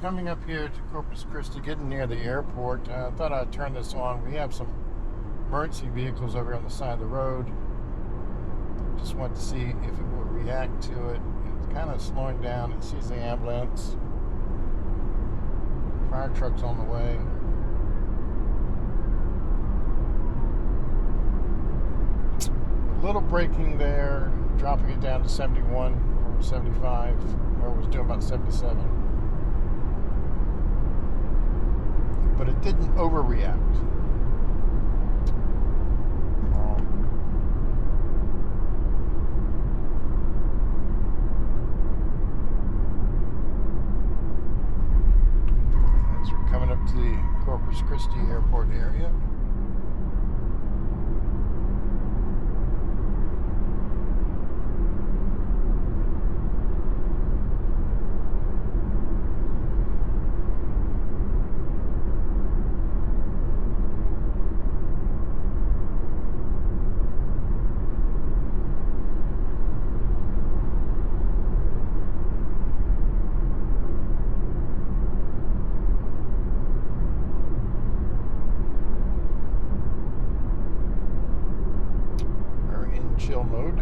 coming up here to Corpus Christi, getting near the airport. I thought I'd turn this on. We have some emergency vehicles over on the side of the road. Just want to see if it will react to it. It's kind of slowing down. It sees the ambulance. Fire truck's on the way. A little braking there, dropping it down to 71 from 75, where it was doing about 77. But it didn't overreact. As we're coming up to the Corpus Christi airport area. Chill mode.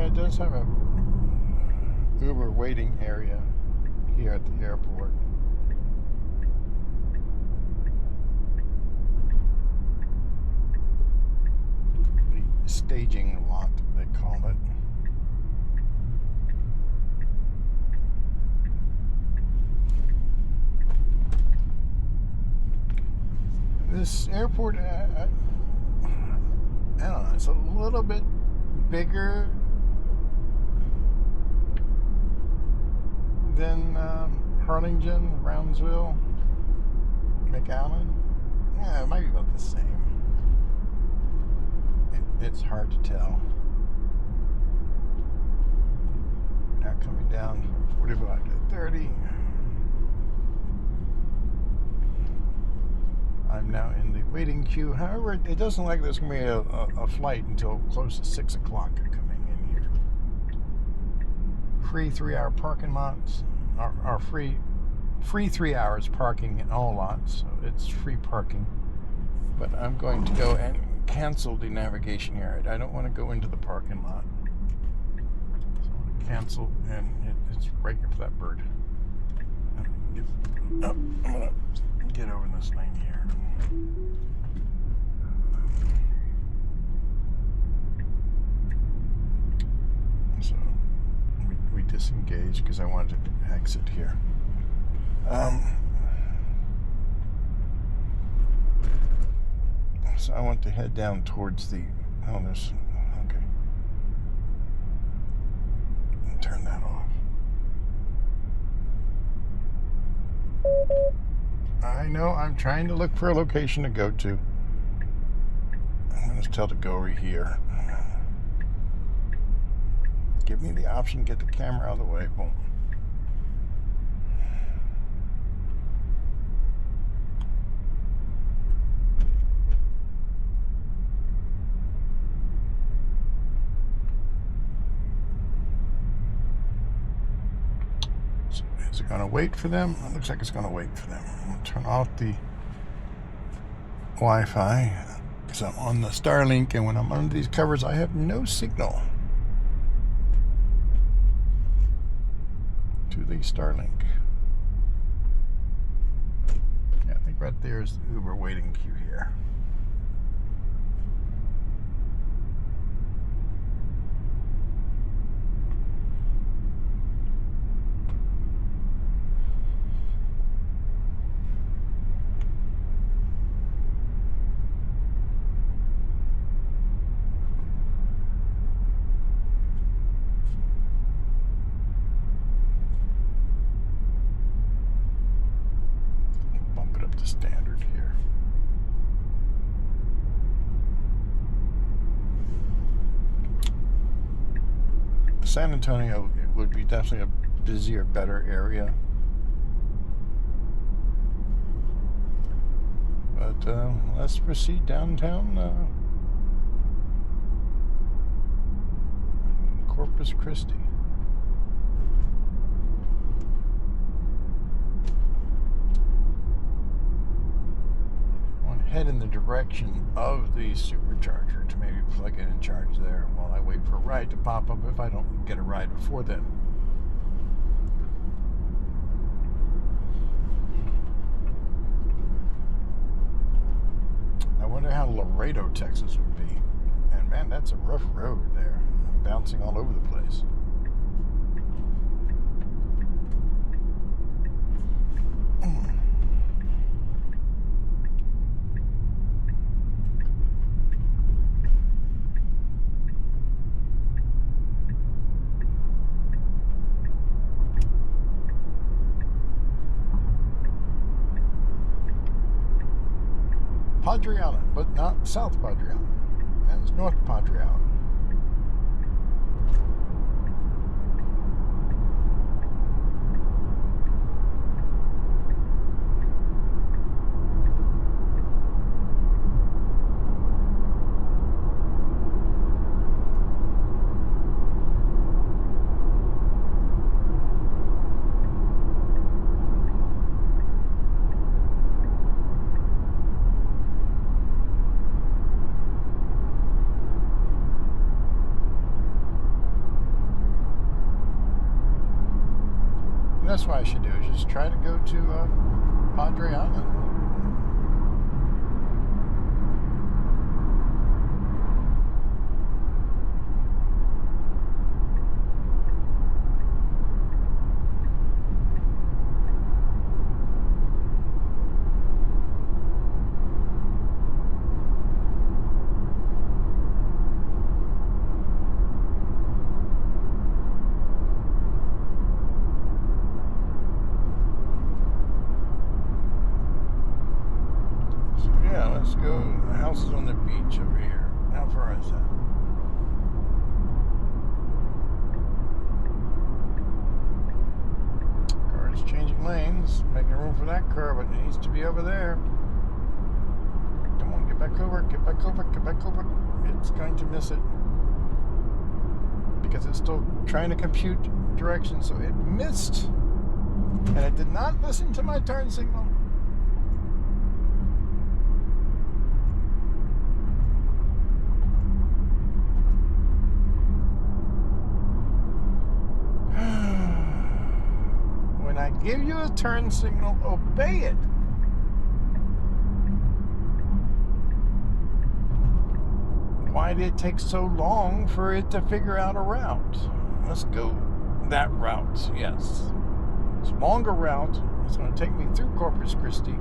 It does have a Uber waiting area here at the airport. The staging lot, they call it. This airport, I don't know, it's a little bit bigger than Harlingen, Brownsville, McAllen. Yeah, it might be about the same. It's hard to tell. Now coming down from 45 to 30. I'm now in the waiting queue. However, it doesn't look like there's going to be a flight until close to 6 o'clock coming in here. Free 3-hour parking lots, or free 3 hours parking in all lots, so it's free parking. But I'm going to go and cancel the navigation here. I don't want to go into the parking lot. So I'm going to cancel, and it's breaking for that bird. I'm going to get over this lane here. So we disengaged because I wanted to exit here. So I want to head down towards the, oh, there's, okay. Turn that off. I know, I'm trying to look for a location to go to. I'm going to tell to go over here. Give me the option, get the camera out of the way. Boom. Is it going to wait for them? It looks like it's going to wait for them. I'm going to turn off the Wi-Fi because I'm on the Starlink, and when I'm under these covers, I have no signal to the Starlink. Yeah, I think right there is the Uber waiting queue here. Standard here. San Antonio would be definitely a busier, better area. But let's proceed downtown. Corpus Christi. Head in the direction of the supercharger to maybe plug it and charge there while I wait for a ride to pop up if I don't get a ride before then. I wonder how Laredo, Texas would be. And man, that's a rough road there. I'm bouncing all over the place. Padre Island, but not South Padre Island. That's North Padre Island. That's what I should do, is just try to go to Padre Island. Let's go. The house is on the beach over here. How far is that? Car is changing lanes, making room for that car, but it needs to be over there. Come on, get back over, get back over, get back over. It's going to miss it because it's still trying to compute direction, so it missed. And it did not listen to my turn signal. Give you a turn signal, obey it. Why did it take so long for it to figure out a route? Let's go that route, yes. It's a longer route. It's going to take me through Corpus Christi.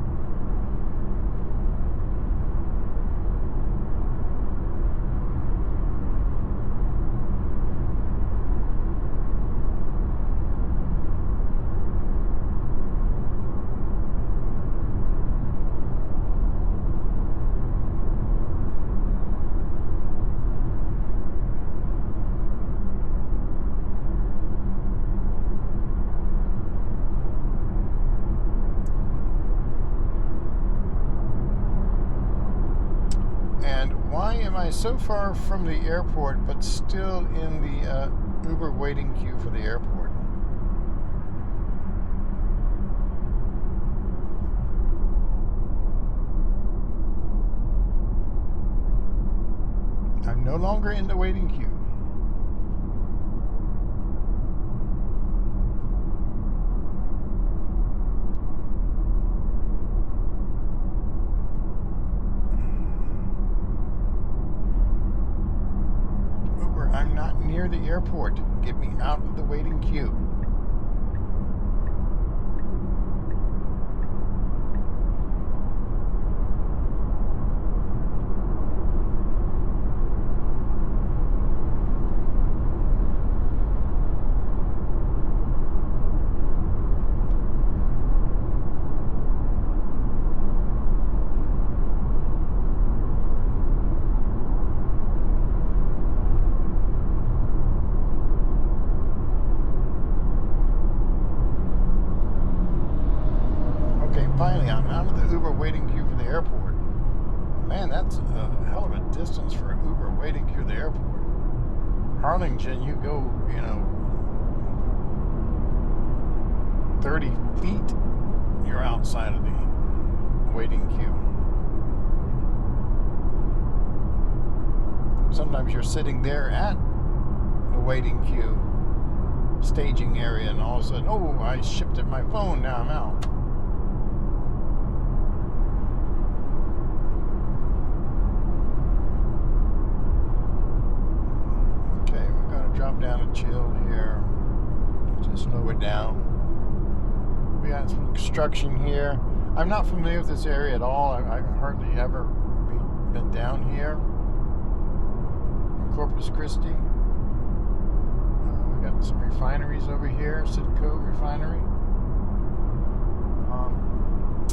So far from the airport, but still in the Uber waiting queue for the airport. no longer in the waiting queue. Uber, I'm not near the airport. Get me out of the waiting queue. Finally, I'm out of the Uber waiting queue for the airport. Man, that's a hell of a distance for an Uber waiting queue at the airport. Harlingen, you go, 30 feet, you're outside of the waiting queue. Sometimes you're sitting there at the waiting queue, staging area, and all of a sudden, oh, I shifted my phone, now I'm out. Drop down and chill here. Just lower down. We got some construction here. I'm not familiar with this area at all. I hardly ever been down here. In Corpus Christi. We got some refineries over here. Citco refinery.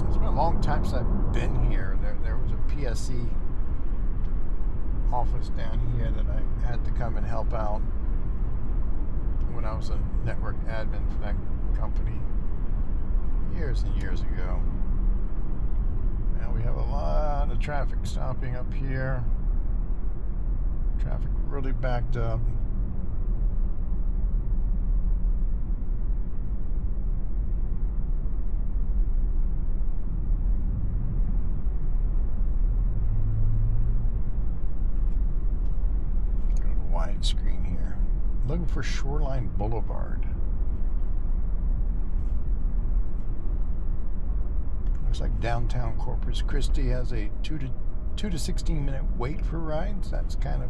It's been a long time since I've been here. There was a PSC office down here that I had to come and help out when I was a network admin for that company years and years ago. Now we have a lot of traffic stopping up here. Traffic really backed up. Go to widescreen here. Looking for Shoreline Boulevard. Looks like downtown Corpus Christi has a 2 to 16 minute wait for rides. That's kind of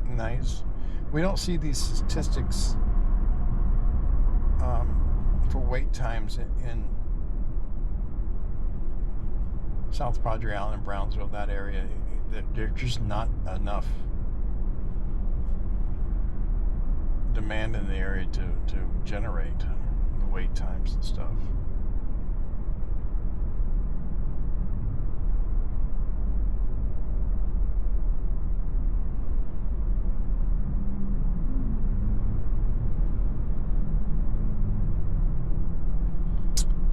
nice. We don't see these statistics for wait times in South Padre Island, Brownsville, that area. They're just not enough demand in the area to generate the wait times and stuff.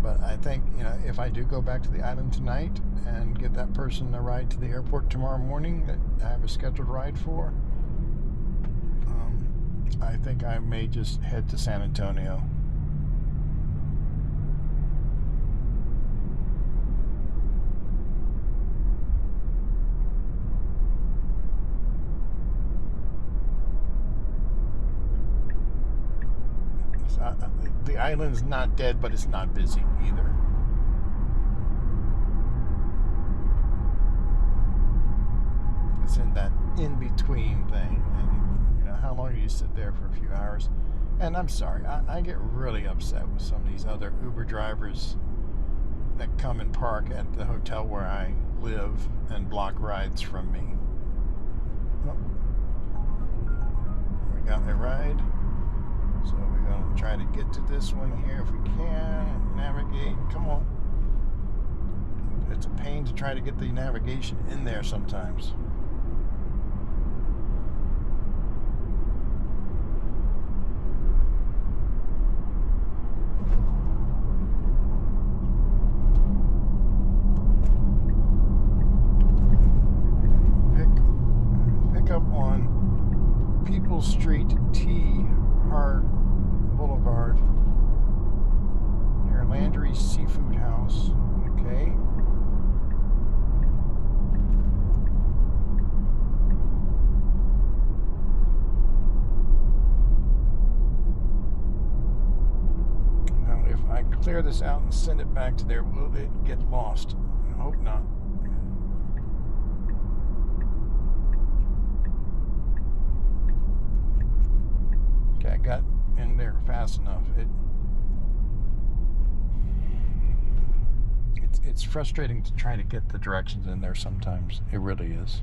But I think, if I do go back to the island tonight and give that person a ride to the airport tomorrow morning that I have a scheduled ride for, I think I may just head to San Antonio. The island's not dead, but it's not busy either. It's in that in-between thing. And how long do you sit there for a few hours? And I'm sorry, I get really upset with some of these other Uber drivers that come and park at the hotel where I live and block rides from me. Oh. We got a ride. So we're going to try to get to this one here if we can. Navigate. Come on. It's a pain to try to get the navigation in there sometimes. Pick up on Peoples Street T. Hart Boulevard near Landry's Seafood House. Okay. clear this out and send it back to there, will it get lost? I hope not. Okay, I got in there fast enough. It's frustrating to try to get the directions in there sometimes. It really is.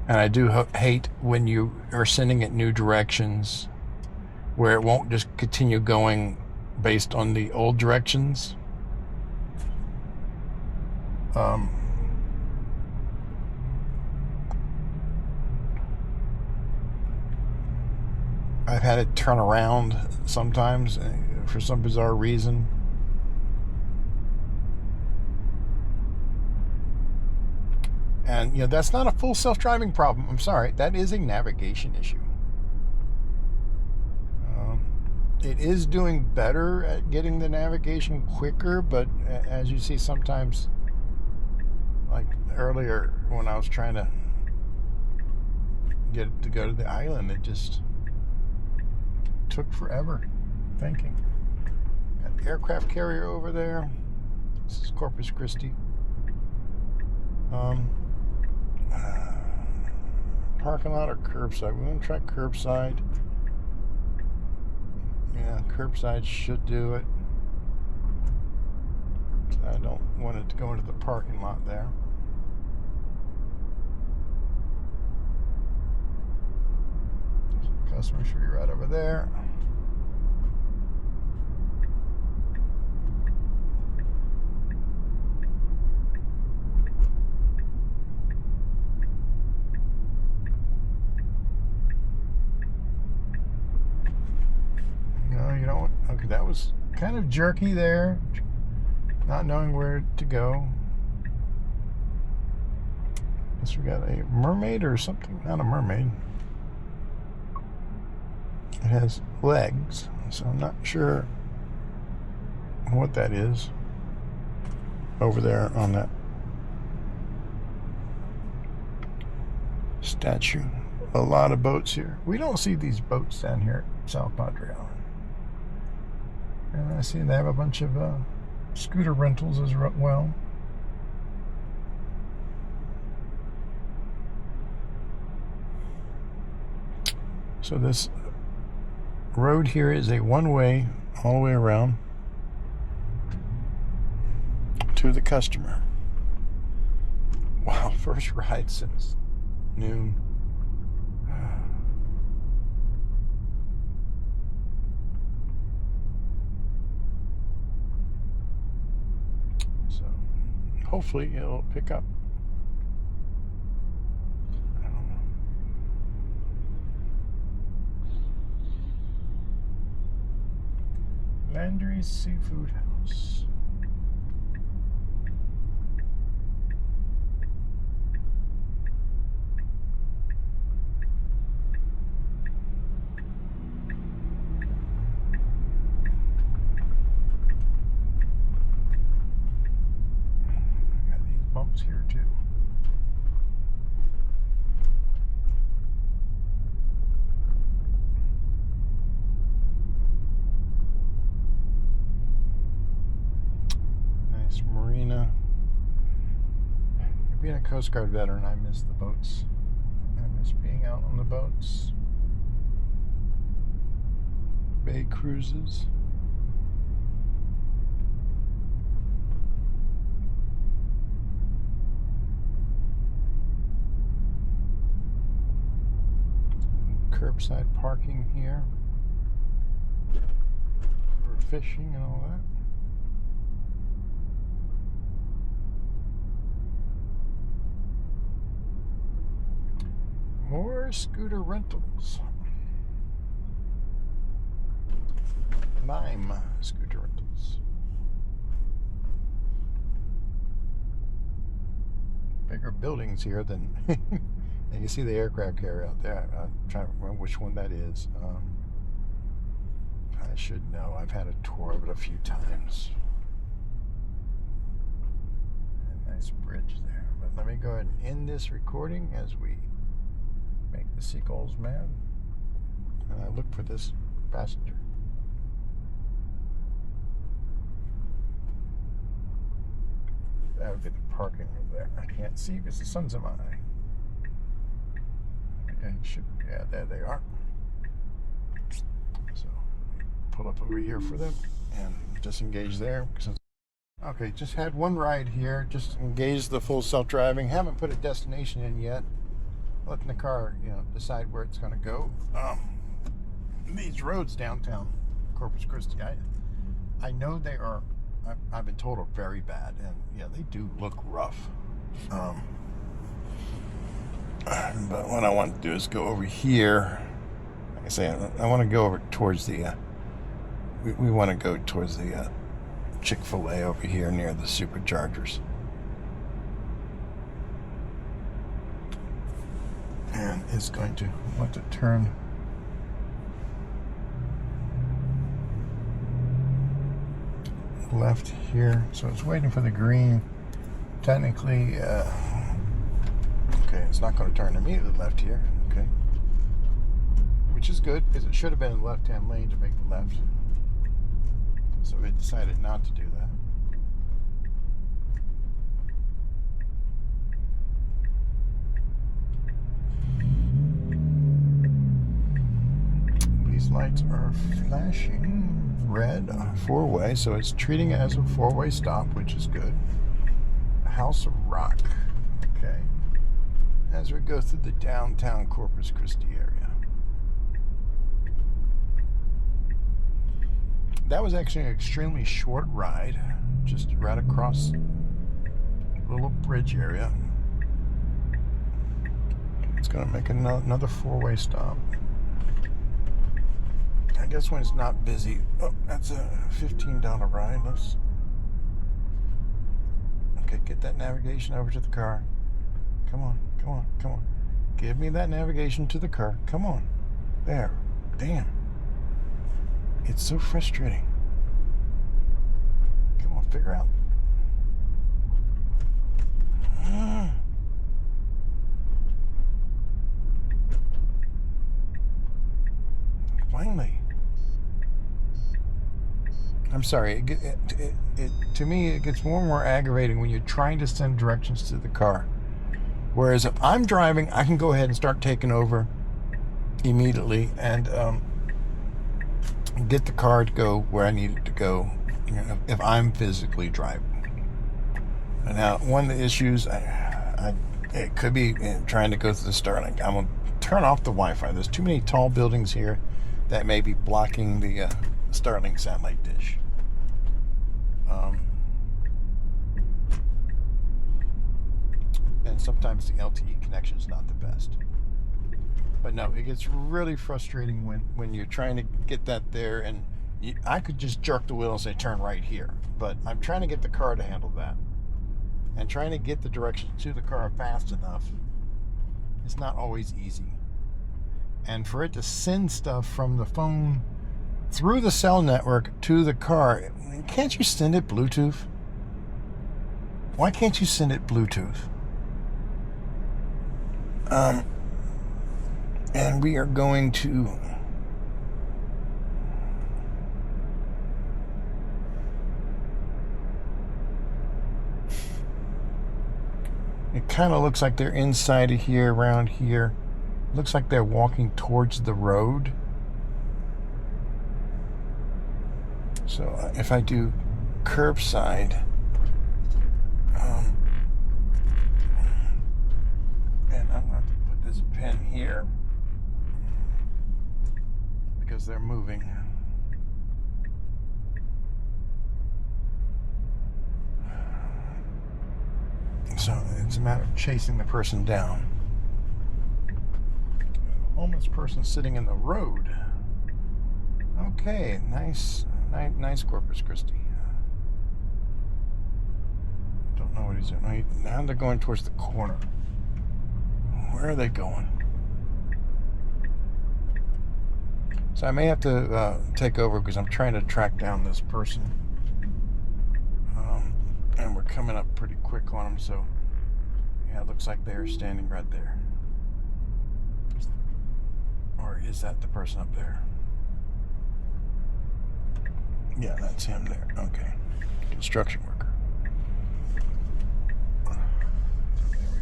And I do hate when you are sending it new directions where it won't just continue going based on the old directions. I've had it turn around sometimes for some bizarre reason. And, that's not a full self-driving problem. I'm sorry. That is a navigation issue. It is doing better at getting the navigation quicker, but as you see sometimes, like earlier when I was trying to get it to go to the island, it just took forever thinking. Got the aircraft carrier over there. This is Corpus Christi. Parking lot or curbside? We're going to try curbside. Yeah, curbside should do it. I don't want it to go into the parking lot there. Customer should be right over there. Okay, that was kind of jerky there, not knowing where to go. Guess we got a mermaid or something. Not a mermaid. It has legs, so I'm not sure what that is over there on that statue. A lot of boats here. We don't see these boats down here at South Padre Island. And I see they have a bunch of scooter rentals as well. So this road here is a one-way all the way around to the customer. Wow, first ride since noon. So hopefully it'll pick up. I don't know. Landry's Seafood House. Here too. Nice marina. Being a Coast Guard veteran, I miss the boats. I miss being out on the boats. Bay cruises. Curbside parking here for fishing and all that. More scooter rentals. Lime scooter rentals. Bigger buildings here than and you see the aircraft carrier out there. I'm trying to remember which one that is. I should know. I've had a tour of it a few times. And I nice bridge there. But let me go ahead and end this recording as we make the seagulls mad. And I look for this passenger. That would be the parking over there. I can't see because the sun's in my eye. Yeah, there they are. So pull up over here for them and disengage there. Okay, just had one ride here. Just engaged the full self-driving. Haven't put a destination in yet. Letting the car, decide where it's going to go. These roads downtown Corpus Christi, I know they are. I've been told are very bad, and yeah, they do look rough. But what I want to do is go over here. Like I say, I want to go over towards the. We want to go towards the Chick-fil-A over here near the superchargers. And it's going to want to turn left here, so it's waiting for the green. Technically, okay, it's not going to turn immediately left here, okay, which is good because it should have been in the left-hand lane to make the left, so it decided not to do that. These lights are flashing red, four-way, so it's treating it as a four-way stop, which is good. House of Rock. Okay. As we go through the downtown Corpus Christi area. That was actually an extremely short ride, just right across a little bridge area. It's going to make another four-way stop. I guess when it's not busy. Oh, that's a $15 ride. Let's. Okay, get that navigation over to the car. Come on, come on, come on. Give me that navigation to the car. Come on. There. Damn. It's so frustrating. Come on, figure out. Finally. I'm sorry, to me it gets more and more aggravating when you're trying to send directions to the car. Whereas if I'm driving, I can go ahead and start taking over immediately and get the car to go where I need it to go, if I'm physically driving. And now, one of the issues, it could be trying to go through the Starlink. I'm going to turn off the Wi-Fi. There's too many tall buildings here that may be blocking the Starlink satellite dish. And sometimes the LTE connection is not the best. But no, it gets really frustrating when you're trying to get that there, and I could just jerk the wheel and say turn right here, but I'm trying to get the car to handle that, and trying to get the directions to the car fast enough. It's not always easy, and for it to send stuff from the phone through the cell network to the car, can't you send it Bluetooth? Why can't you send it Bluetooth? And we are going to it kind of looks like they're inside of here, around here. Looks like they're walking towards the road. So if I do curbside, and I'm going to put this pin here because they're moving. So it's a matter of chasing the person down. Homeless person sitting in the road. Okay, nice Corpus Christi. Don't know what he's doing. Now they're going towards the corner. Where are they going? So I may have to take over because I'm trying to track down this person. And we're coming up pretty quick on them, so yeah, it looks like they're standing right there. Or is that the person up there? Yeah, that's him there. Okay. Construction worker. There we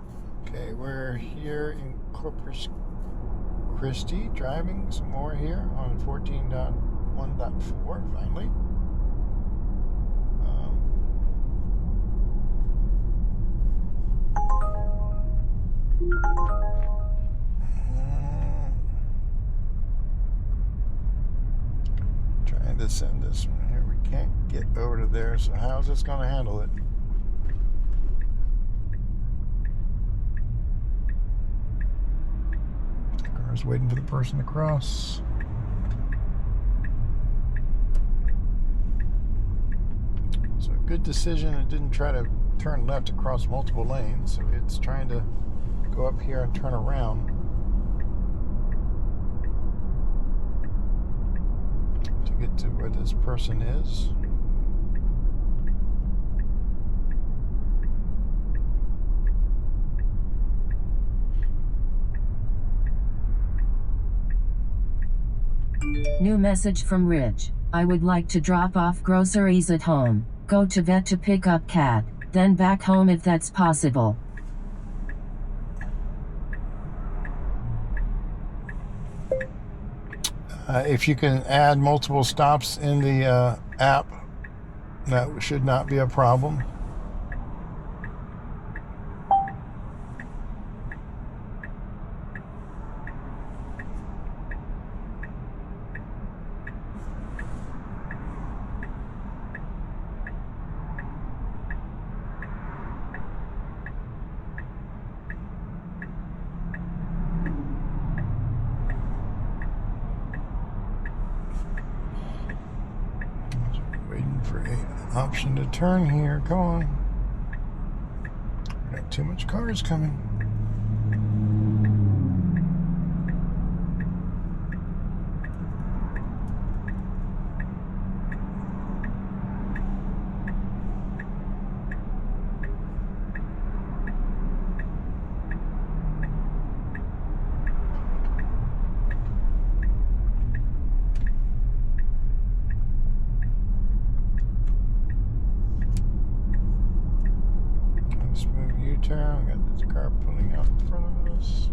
go. Okay, we're here in Corpus Christi, driving some more here on 14.1.4, finally. Trying to send this one here. We can't get over to there, so how's this going to handle it? Car's waiting for the person to cross. So good decision. It didn't try to turn left across multiple lanes, so it's trying to go up here and turn around to get to where this person is. New message from Rich. I would like to drop off groceries at home, go to vet to pick up cat, then back home if that's possible. If you can add multiple stops in the app, that should not be a problem. For an option to turn here. Come on. Got too much cars coming. Turn. We got this car pulling out in front of us.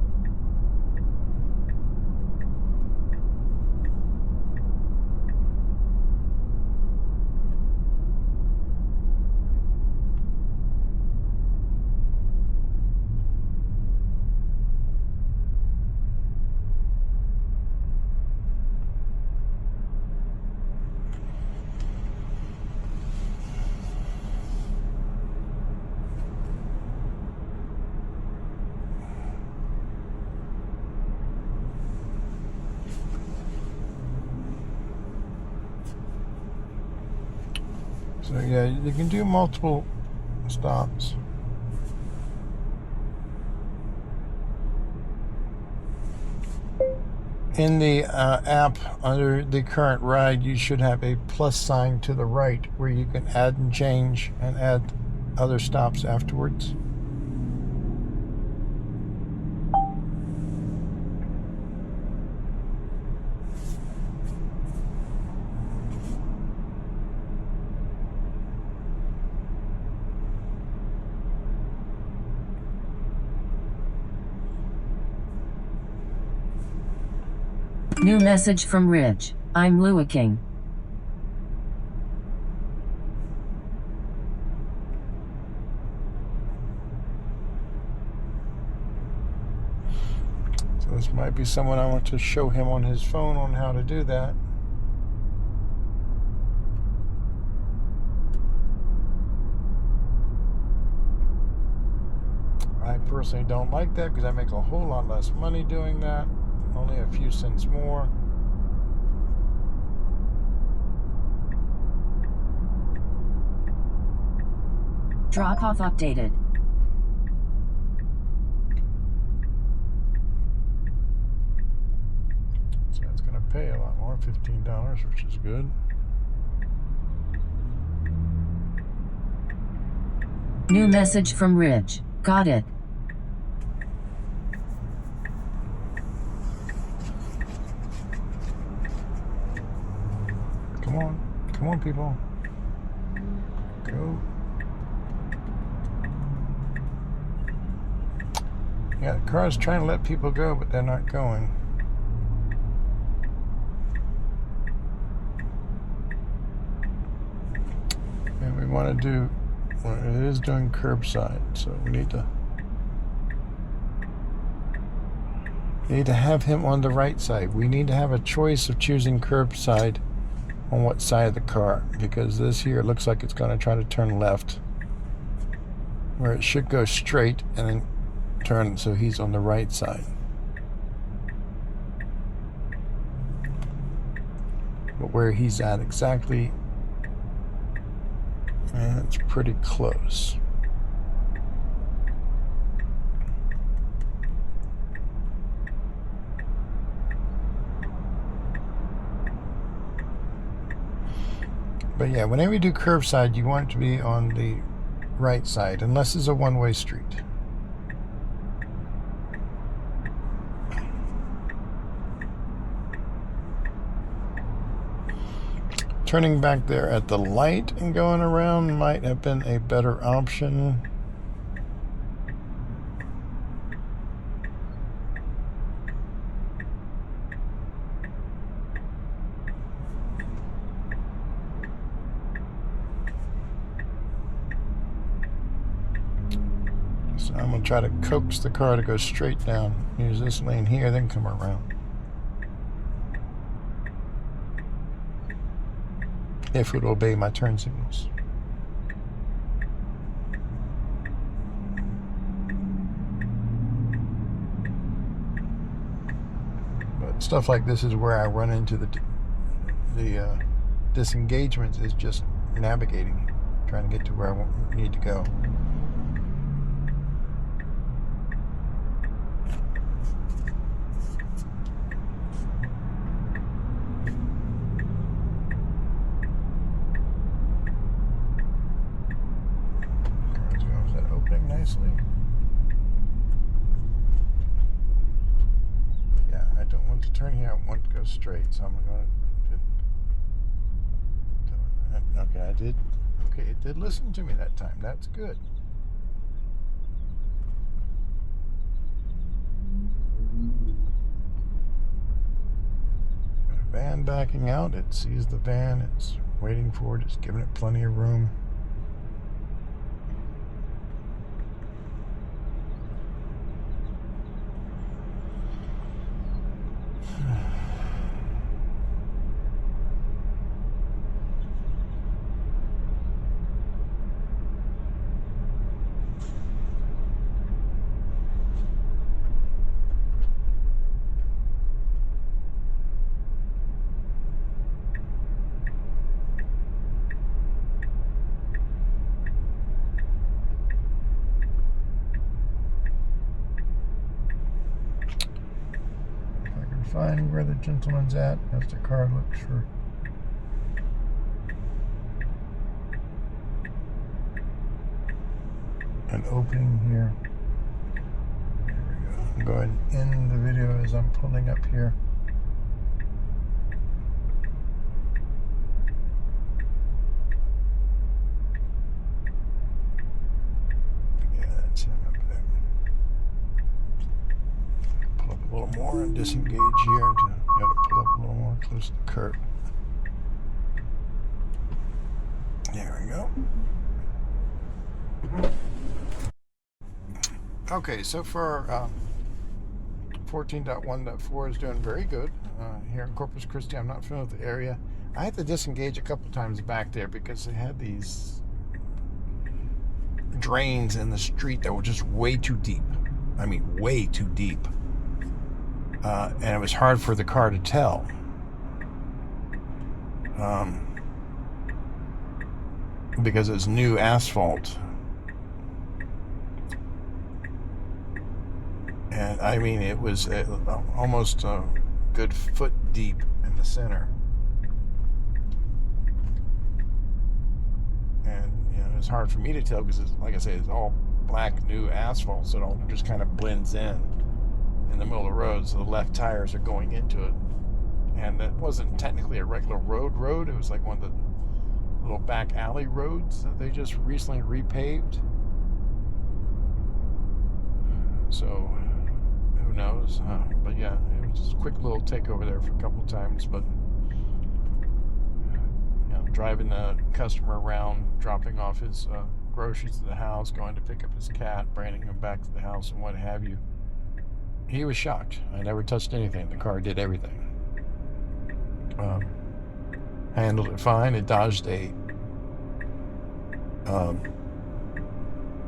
So yeah, you can do multiple stops. In the app, under the current ride, you should have a plus sign to the right where you can add and change and add other stops afterwards. New message from Rich. I'm looking. So this might be someone I want to show him on his phone on how to do that. I personally don't like that because I make a whole lot less money doing that. Only a few cents more. Drop off updated. So it's going to pay a lot more, $15, which is good. New message from Ridge. Got it. Come on. Come on, people. Go. Yeah, the car's trying to let people go, but they're not going. And we want to do, well, it is doing curbside, so we need to have him on the right side. We need to have a choice of choosing curbside on what side of the car, because this here looks like it's going to try to turn left, where it should go straight and then turn, so he's on the right side. But where he's at exactly, it's pretty close. But yeah, whenever you do curbside, you want it to be on the right side, unless it's a one-way street. Turning back there at the light and going around might have been a better option. So I'm going to try to coax the car to go straight down. Use this lane here, then come around. If it will obey my turn signals. But stuff like this is where I run into the disengagements, is just navigating, trying to get to where I need to go. Nicely. Yeah, I don't want to turn here. I want to go straight, so I'm going to. Okay, I did. Okay, it did listen to me that time. That's good. Got a van backing out. It sees the van. It's waiting for it. It's giving it plenty of room. Find where the gentleman's at as the car looks for an opening here. There we go. I'm going in the video as I'm pulling up here. Yeah, that's him up there. Pull up a little more and disengage here to pull up a little more close to the curb. There we go. Okay, so far 14.1.4 is doing very good here in Corpus Christi. I'm not familiar with the area. I had to disengage a couple times back there because they had these drains in the street that were just way too deep. I mean, way too deep. And it was hard for the car to tell. Because it's new asphalt. And I mean, it was almost a good foot deep. And in the center. And it's hard for me to tell because, like I say, it's all black new asphalt, so it all just kind of blends in the middle of the road. So the left tires are going into it, and that wasn't technically a regular road. It was like one of the little back alley roads that they just recently repaved. So who knows? But yeah, it was just a quick little takeover there for a couple of times. But driving the customer around, dropping off his groceries to the house, going to pick up his cat, bringing him back to the house, and what have you. He was shocked. I never touched anything. The car did everything. Handled it fine. It dodged a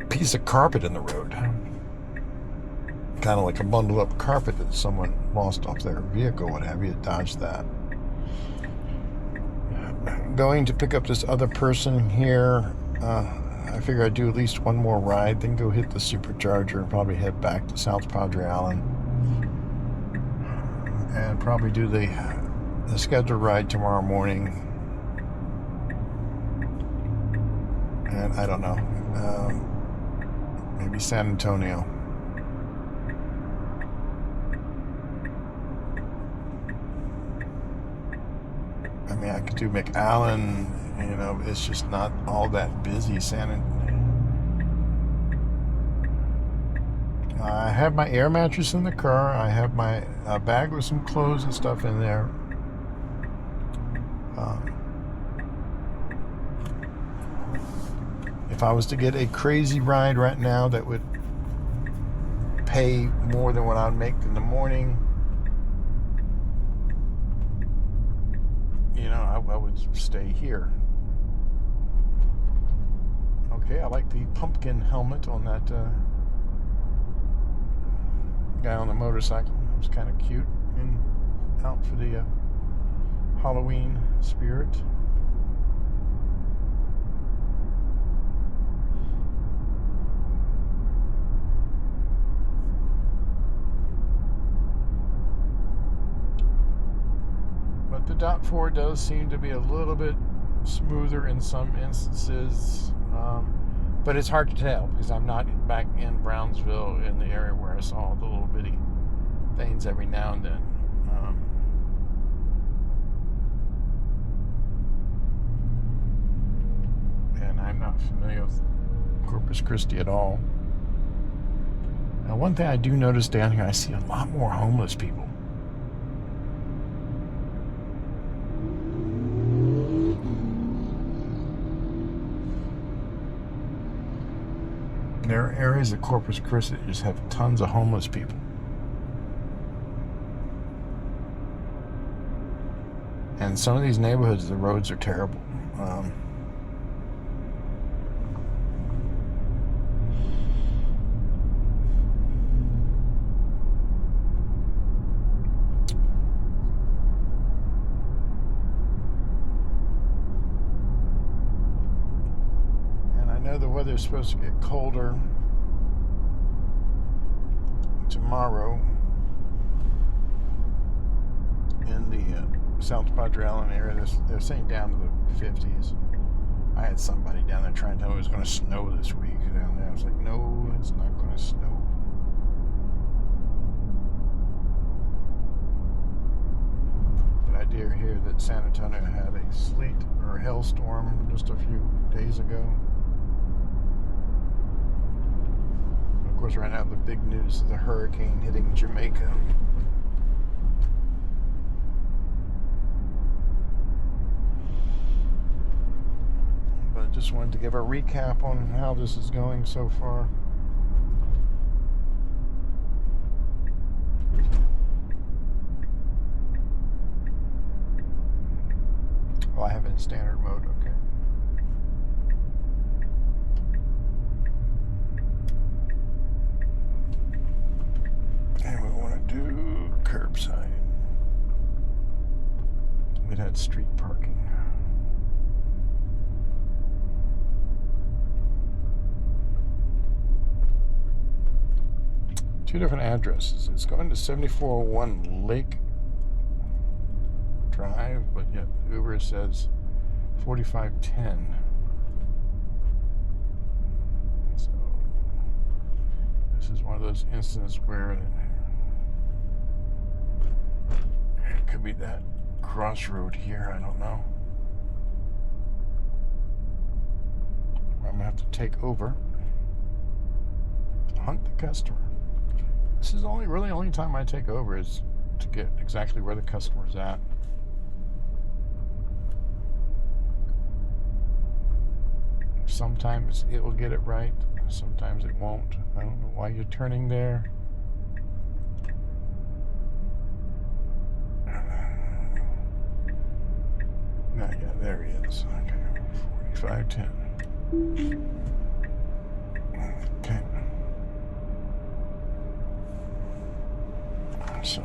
piece of carpet in the road. Kind of like a bundled up carpet that someone lost off their vehicle, what have you. It dodged that. Going to pick up this other person here. I figure I'd do at least one more ride, then go hit the supercharger and probably head back to South Padre Island. And probably do the scheduled ride tomorrow morning. And I don't know. Maybe San Antonio. I mean, I could do McAllen, it's just not all that busy. I have my air mattress in the car. I have my bag with some clothes and stuff in there. If I was to get a crazy ride right now that would pay more than what I'd make in the morning, I would stay here. Okay, I like the pumpkin helmet on that guy on the motorcycle. It was kind of cute and out for the Halloween spirit. The .4 does seem to be a little bit smoother in some instances, but it's hard to tell because I'm not back in Brownsville in the area where I saw the little bitty things every now and then. And I'm not familiar with Corpus Christi at all. Now, one thing I do notice down here, I see a lot more homeless people. There are areas of Corpus Christi that just have tons of homeless people. And some of these neighborhoods, the roads are terrible. The weather's supposed to get colder tomorrow in the South Padre Island area. They're saying down to the 50s. I had somebody down there trying to tell me it was going to snow this week down there. I was like, no, it's not going to snow. But I did hear that San Antonio had a sleet or hailstorm just a few days ago. Of course, right now the big news is the hurricane hitting Jamaica. But I just wanted to give a recap on how this is going so far. Oh, I have it in standard mode, okay. And we want to do curbside. It had street parking. Two different addresses. It's going to 7401 Lake drive, but yet Uber says 45.10. So this is one of those instances where it could be that crossroad here. I don't know. I'm gonna have to take over, hunt the customer. This is only time I take over is to get exactly where the customer's at. Sometimes it will get it right, sometimes it won't. I don't know why you're turning there. Yeah, there he is. Okay, 45.10. Okay. So,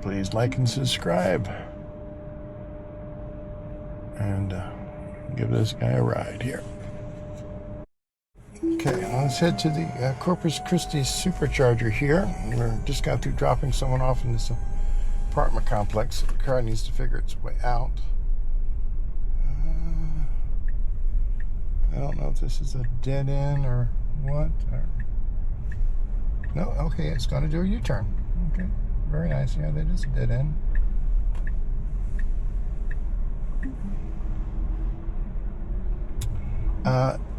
please like and subscribe. And give this guy a ride here. Okay, let's head to the Corpus Christi supercharger here. We just got through dropping someone off in this apartment complex. The car needs to figure its way out. I don't know if this is a dead end or what. No, okay, it's going to do a U-turn. Okay, very nice. Yeah, that is a dead end.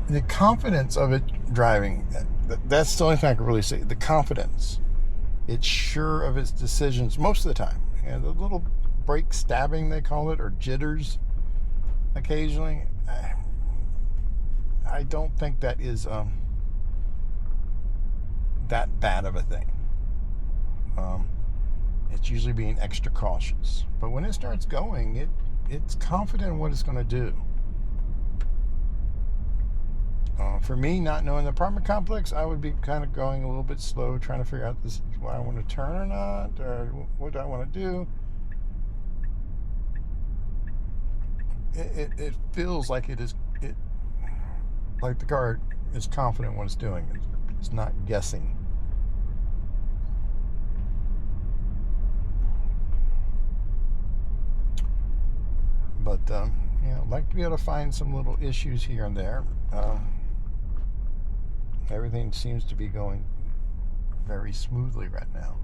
The confidence of it driving, that's the only thing I can really say. The confidence. It's sure of its decisions most of the time. Yeah, the little brake stabbing, they call it, or jitters occasionally. I don't think that is that bad of a thing. It's usually being extra cautious. But when it starts going, it's confident in what it's going to do. For me, not knowing the apartment complex, I would be kind of going a little bit slow, trying to figure out this why I want to turn or not, or what do I want to do. It feels like like the car is confident in what it's doing. It's not guessing. But you know, I'd like to be able to find some little issues here and there. Everything seems to be going very smoothly right now.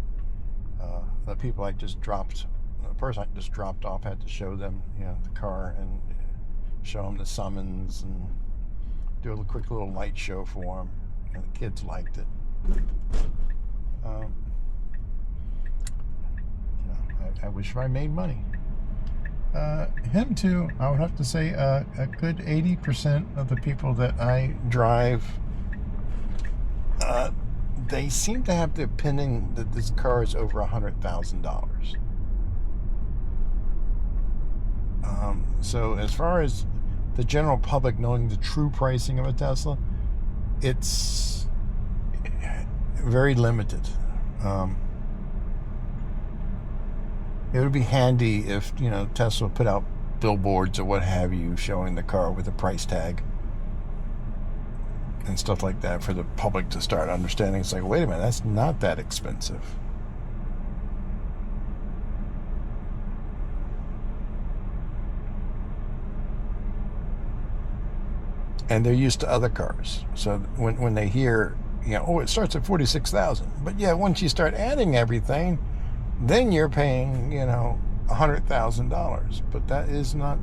The people the person I just dropped off, had to show them, you know, the car and show them the summons and do a quick little light show for them. And the kids liked it. I wish I made money. Him too, I would have to say a good 80% of the people that I drive, they seem to have the opinion that this car is over $100,000. So as far as the general public knowing the true pricing of a Tesla, it's very limited. It would be handy if, you know, Tesla put out billboards or what have you showing the car with a price tag and stuff like that for the public to start understanding. It's like, wait a minute, that's not that expensive. And they're used to other cars. So when they hear, you know, oh, it starts at $46,000. But yeah, once you start adding everything, then you're paying, you know, $100,000. But that is not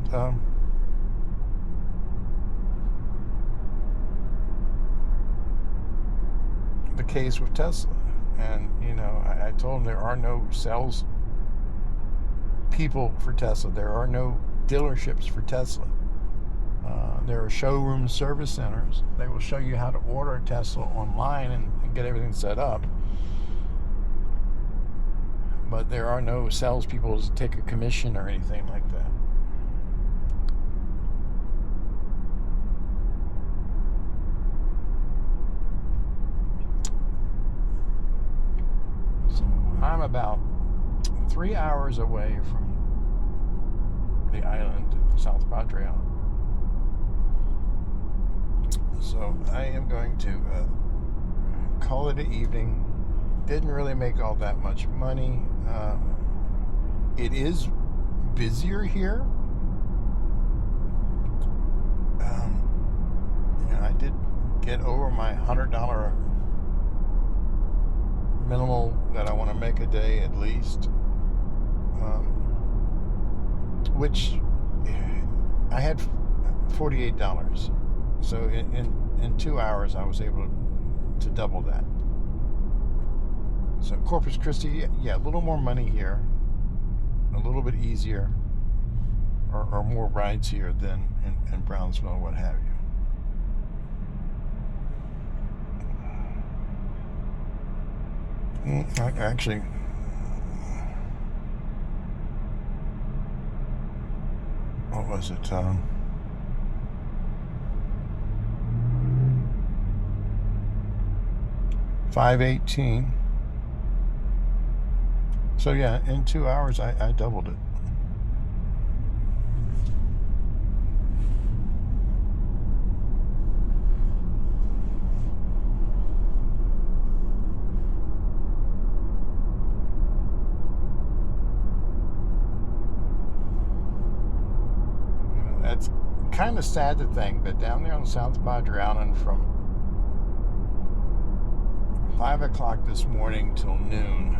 the case with Tesla. And, you know, I told them there are no sales people for Tesla. There are no dealerships for Tesla. There are showroom service centers. They will show you how to order a Tesla online and get everything set up. But there are no salespeople to take a commission or anything like that. So I'm about 3 hours away from the island, South Padre Island. So I am going to call it an evening. Didn't really make all that much money. it is busier here. I did get over my $100 minimal that I want to make a day at least, which I had $48. So in 2 hours I was able to double that. So Corpus Christi, yeah, a little more money here, a little bit easier, or more rides here than in Brownsville, what have you. Actually, what was it? 518. So yeah, in 2 hours I doubled it. It's kind of sad to think that down there on South Padre Island from 5 o'clock this morning till noon,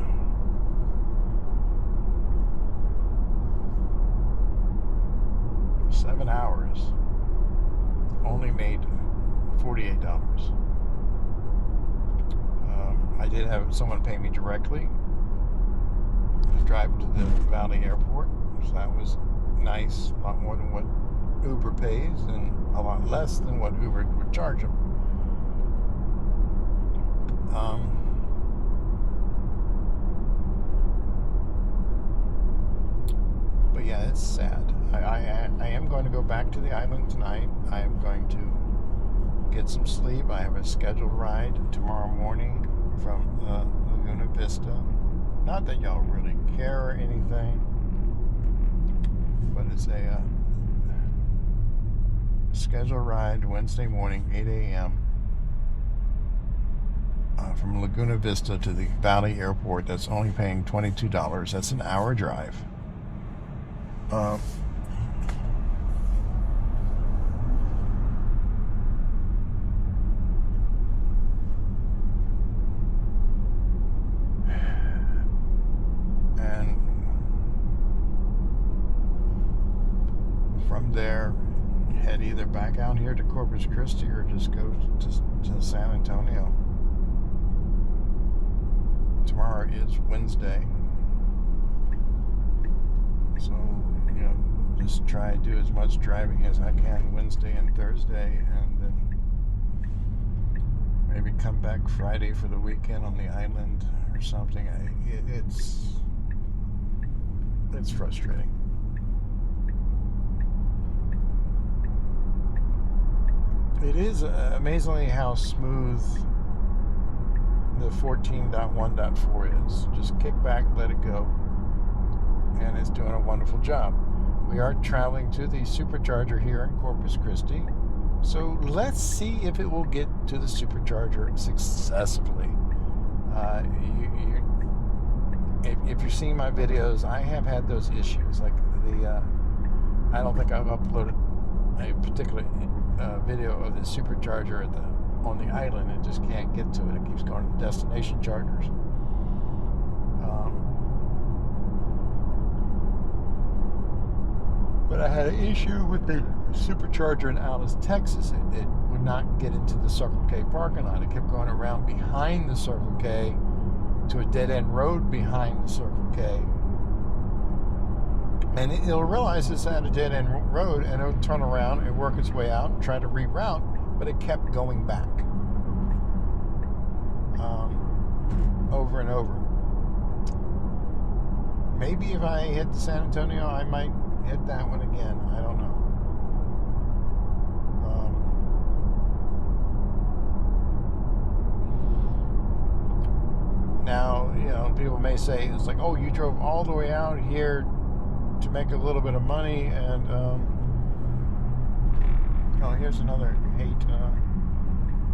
$7 hours, only made $48. I did have someone pay me directly to drive to the Valley Airport, so that was nice, a lot more than what Uber pays and a lot less than what Uber would charge them. But yeah, it's sad. I am going to go back to the island tonight. I am going to get some sleep. I have a scheduled ride tomorrow morning from Laguna Vista. Not that y'all really care or anything, but it's a scheduled ride Wednesday morning, 8 a.m. From Laguna Vista to the Valley Airport. That's only paying $22. That's an hour drive. And from there, head either back out here to Corpus Christi or just go to San Antonio. Tomorrow is Wednesday, so just try to do as much driving as I can Wednesday and Thursday, and then maybe come back Friday for the weekend on the island or something. It's frustrating. It is amazingly how smooth the 14.1.4 is. Just kick back, let it go, and it's doing a wonderful job. We are traveling to the supercharger here in Corpus Christi, so let's see if it will get to the supercharger successfully. If you're seeing my videos, I have had those issues. Like I don't think I've uploaded a particular video of the supercharger on the island. It just can't get to it. It keeps going to the destination chargers. But I had an issue with the supercharger in Alice, Texas. It would not get into the Circle K parking lot. It kept going around behind the Circle K to a dead-end road behind the Circle K. And it'll realize it's at a dead-end road, and it'll turn around and work its way out and try to reroute, but it kept going back over and over. Maybe if I hit San Antonio, I might hit that one again. I don't know. Now, people may say, it's like, oh, you drove all the way out here to make a little bit of money, and here's another hate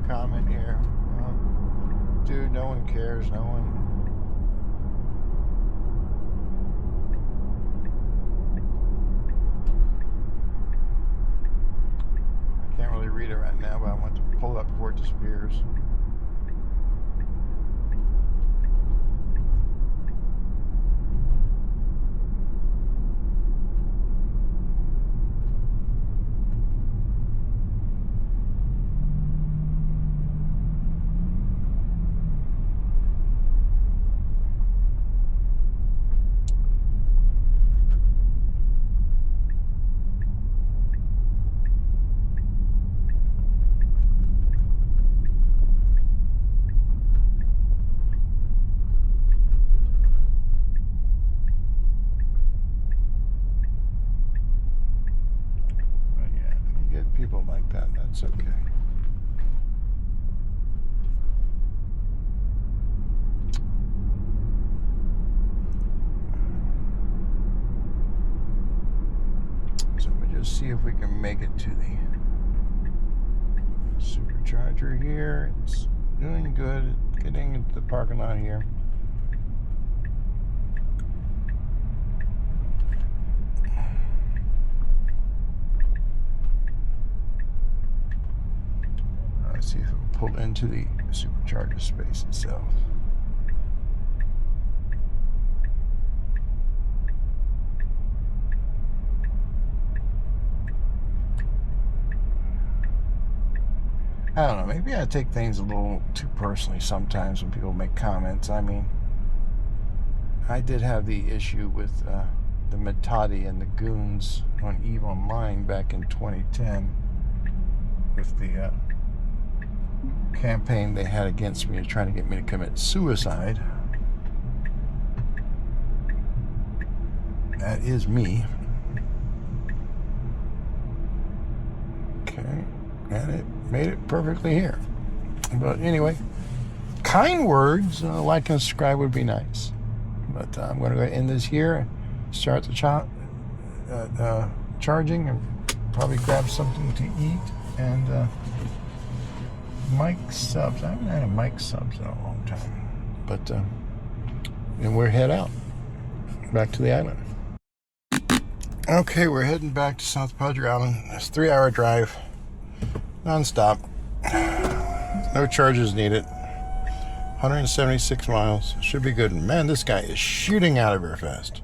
comment here. Dude, no one cares. No one. margarita right now, but I want to pull it up before it disappears. People like that, that's okay. So we'll just see if we can make it to the supercharger here. It's doing good, getting into the parking lot here. See if it will pull into the supercharger space itself. I don't know, maybe I take things a little too personally sometimes when people make comments. I mean, I did have the issue with the Matati and the goons on EVE Online back in 2010 with the campaign they had against me, trying to get me to commit suicide. That is me. Okay, and it made it perfectly here. But anyway, kind words, like and subscribe would be nice. But I'm going to go end this here, start the charging, and probably grab something to eat. And Mike subs. I haven't had a Mike subs in a long time. But and we're head out back to the island. Okay, we're heading back to South Padre Island. It's a 3-hour drive, non-stop. No charges needed. 176 miles. Should be good. Man, this guy is shooting out of here fast.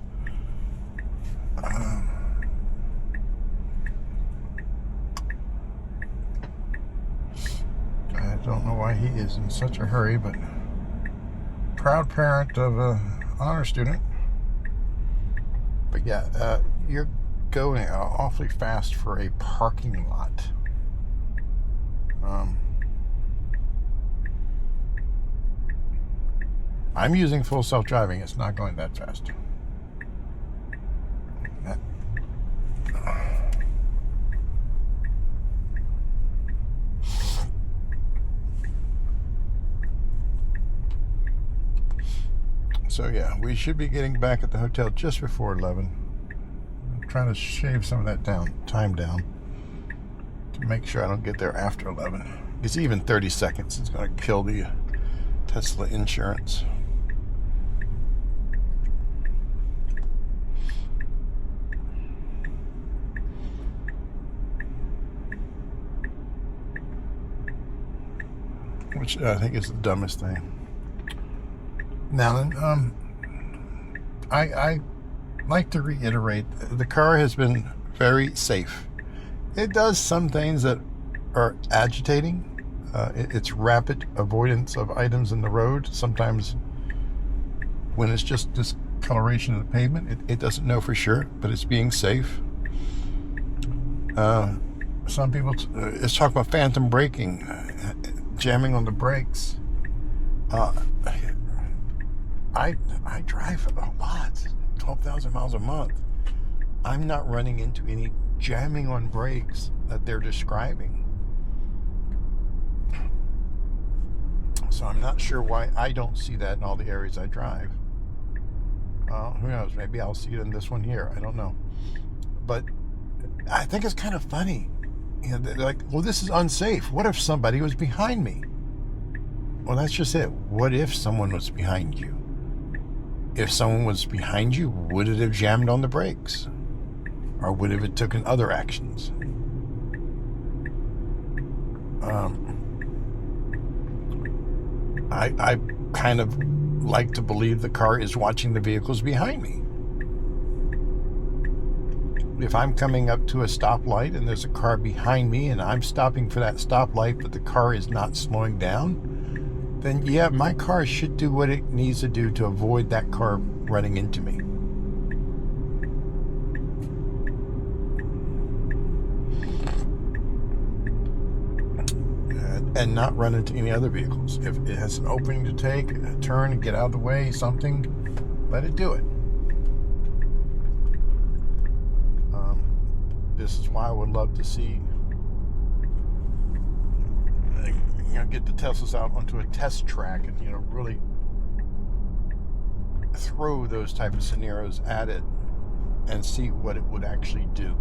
I don't know why he is in such a hurry, but proud parent of an honor student. But yeah, you're going awfully fast for a parking lot. I'm using full self-driving. It's not going that fast. So yeah, we should be getting back at the hotel just before 11. I'm trying to shave some of that time down to make sure I don't get there after 11. It's even 30 seconds. It's going to kill the Tesla insurance. Which I think is the dumbest thing. Now then, I like to reiterate, the car has been very safe. It does some things that are agitating. It's rapid avoidance of items in the road. Sometimes when it's just discoloration of the pavement, it doesn't know for sure, but it's being safe. Some people, it's talking about phantom braking, jamming on the brakes. I drive a lot, 12,000 miles a month. I'm not running into any jamming on brakes that they're describing. So I'm not sure why I don't see that in all the areas I drive. Who knows? Maybe I'll see it in this one here. I don't know. But I think it's kind of funny. You know, they're like, well, this is unsafe. What if somebody was behind me? Well, that's just it. What if someone was behind you? If someone was behind you, would it have jammed on the brakes? Or would it have taken other actions? I kind of like to believe the car is watching the vehicles behind me. If I'm coming up to a stoplight and there's a car behind me and I'm stopping for that stoplight, but the car is not slowing down, then yeah, my car should do what it needs to do to avoid that car running into me. And not run into any other vehicles. If it has an opening to take, a turn, get out of the way, something, let it do it. This is why I would love to see, get the Teslas out onto a test track and, really throw those type of scenarios at it and see what it would actually do.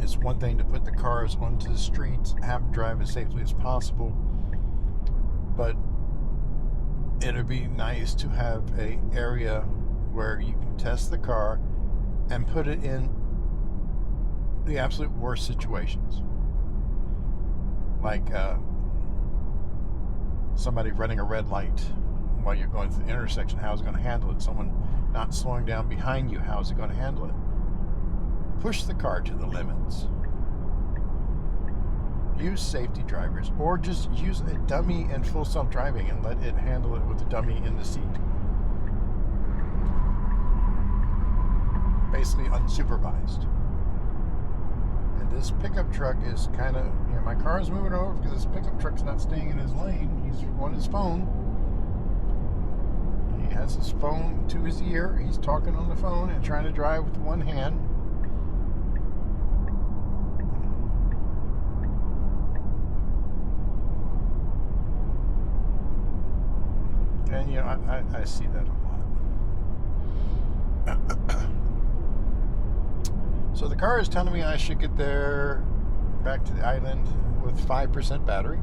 It's one thing to put the cars onto the streets, have them drive as safely as possible, but it'd be nice to have an area where you can test the car and put it in the absolute worst situations. Like somebody running a red light while you're going through the intersection, how's it going to handle it? Someone not slowing down behind you, how's it going to handle it? Push the car to the limits. Use safety drivers, or just use a dummy in full self-driving and let it handle it with the dummy in the seat. Basically unsupervised. And this pickup truck is kind of, my car is moving over because this pickup truck's not staying in his lane. He's on his phone. He has his phone to his ear. He's talking on the phone and trying to drive with one hand. And, I see that a lot. So the car is telling me I should get there back to the island with 5% battery.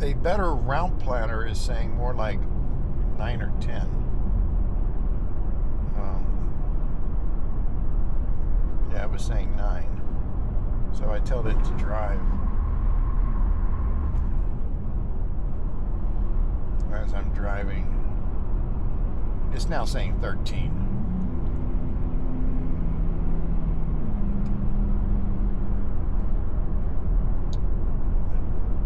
A better route planner is saying more like 9 or 10. Yeah, it was saying 9. So I told it to drive as I'm driving. It's now saying 13.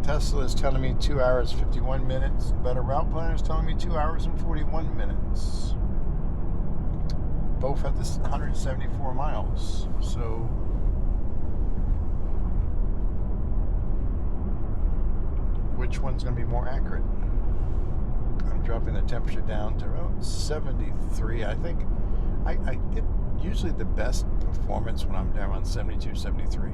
Tesla is telling me 2 hours 51 minutes. Better Route Planner is telling me 2 hours and 41 minutes. Both have this 174 miles. So which one's going to be more accurate? I'm dropping the temperature down to about 73. I think I get usually the best performance when I'm down on 72, 73.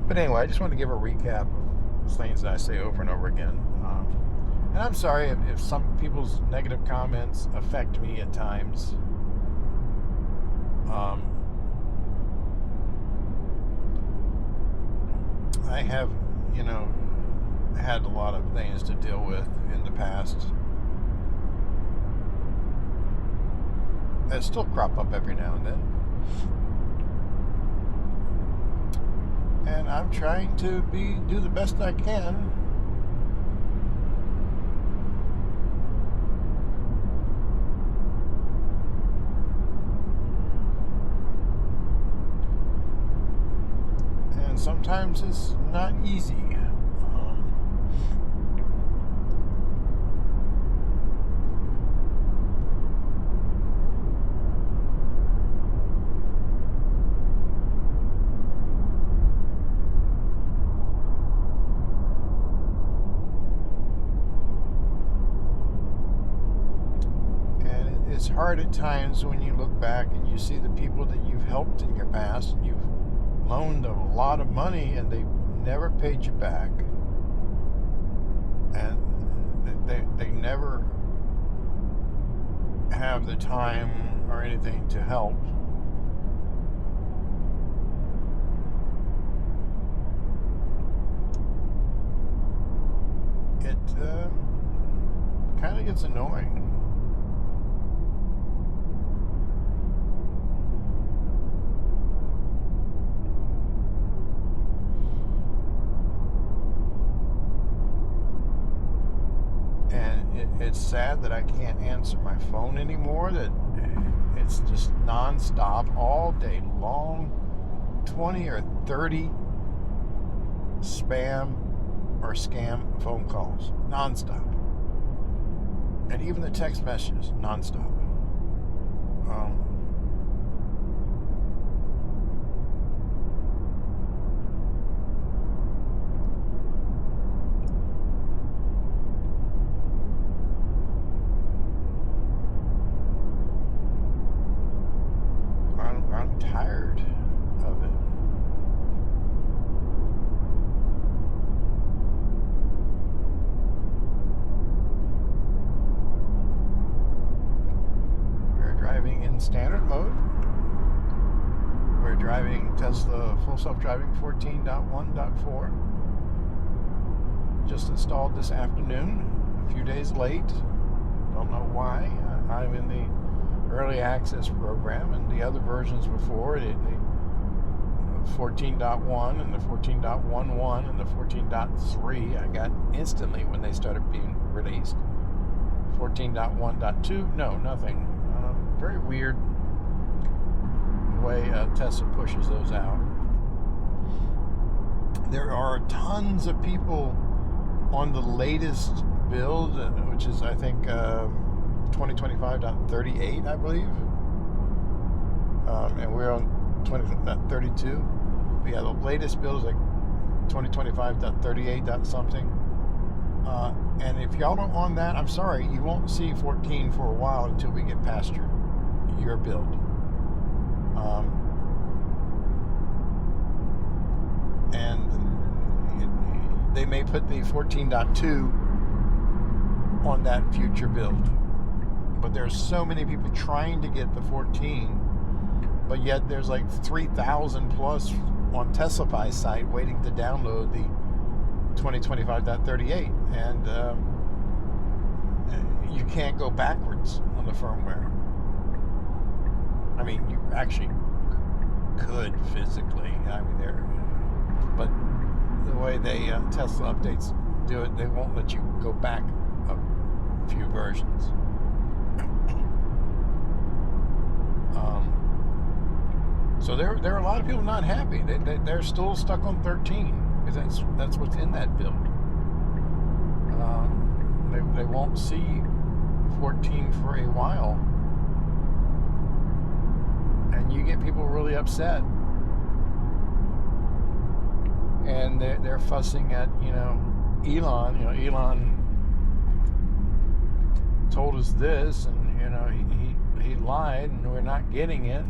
But anyway, I just wanted to give a recap of things that I say over and over again. And I'm sorry if some people's negative comments affect me at times. I have, had a lot of things to deal with in the past that still crop up every now and then. And I'm trying to do the best I can. And sometimes it's not easy. It's hard at times when you look back and you see the people that you've helped in your past and you've loaned a lot of money and they never paid you back, and they never have the time or anything to help. It kind of gets annoying. It's sad that I can't answer my phone anymore, that it's just non-stop all day long, 20 or 30 spam or scam phone calls, non-stop. And even the text messages, non-stop. I'm tired of it. We're driving in standard mode. We're driving Tesla full self-driving 14.1.4. Just installed this afternoon, a few days late. Don't know why. I'm in the early access program, and the other versions before, the 14.1 and the 14.11 and the 14.3, I got instantly when they started being released. 14.1.2, no, nothing. Very weird way Tesla pushes those out. There are tons of people on the latest build, which is, I think, 2025.38, I believe. And we're on 20.32. But yeah, the latest build is like 2025.38 something. And if y'all don't on that, I'm sorry, you won't see 14 for a while until we get past your build. And they may put the 14.2 on that future build. But there's so many people trying to get the 14, but yet there's like 3,000 plus on TeslaPi's site waiting to download the 2025.38, and you can't go backwards on the firmware. I mean, you actually could physically. I mean, but the way they Tesla updates do it, they won't let you go back a few versions. So there are a lot of people not happy. They're still stuck on 13 because that's what's in that build. They won't see 14 for a while, and you get people really upset, and they're fussing at Elon. Elon told us this, and he lied, and we're not getting it.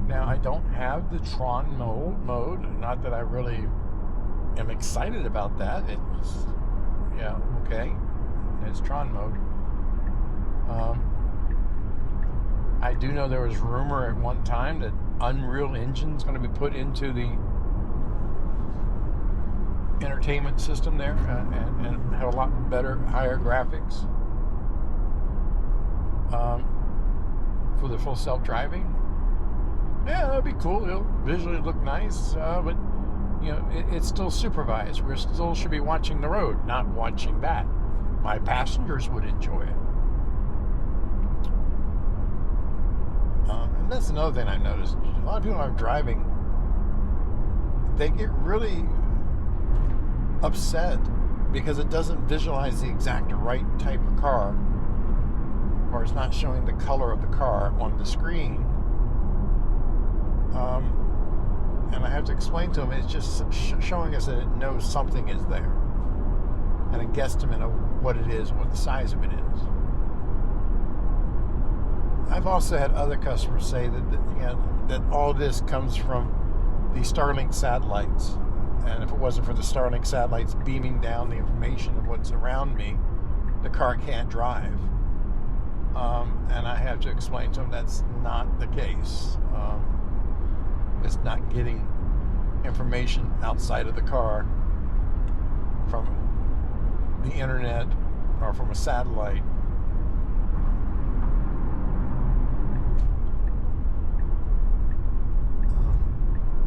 Now, I don't have the Tron mode. Not that I really am excited about that. It's, yeah, okay. It's Tron mode. I do know there was rumor at one time that Unreal Engine's going to be put into the entertainment system there and have a lot better, higher graphics for the full self-driving. Yeah, that'd be cool. It'll visually look nice, but it's still supervised. We still should be watching the road, not watching that. My passengers would enjoy it. And that's another thing I noticed. A lot of people are driving, they get really upset because it doesn't visualize the exact right type of car, or it's not showing the color of the car on the screen. And I have to explain to them, it's just showing us that it knows something is there, and a guesstimate of what it is and what the size of it is. I've also had other customers say that all this comes from the Starlink satellites, And if it wasn't for the Starlink satellites beaming down the information of what's around me, the car can't drive. And I have to explain to them that's not the case. It's not getting information outside of the car from the internet or from a satellite.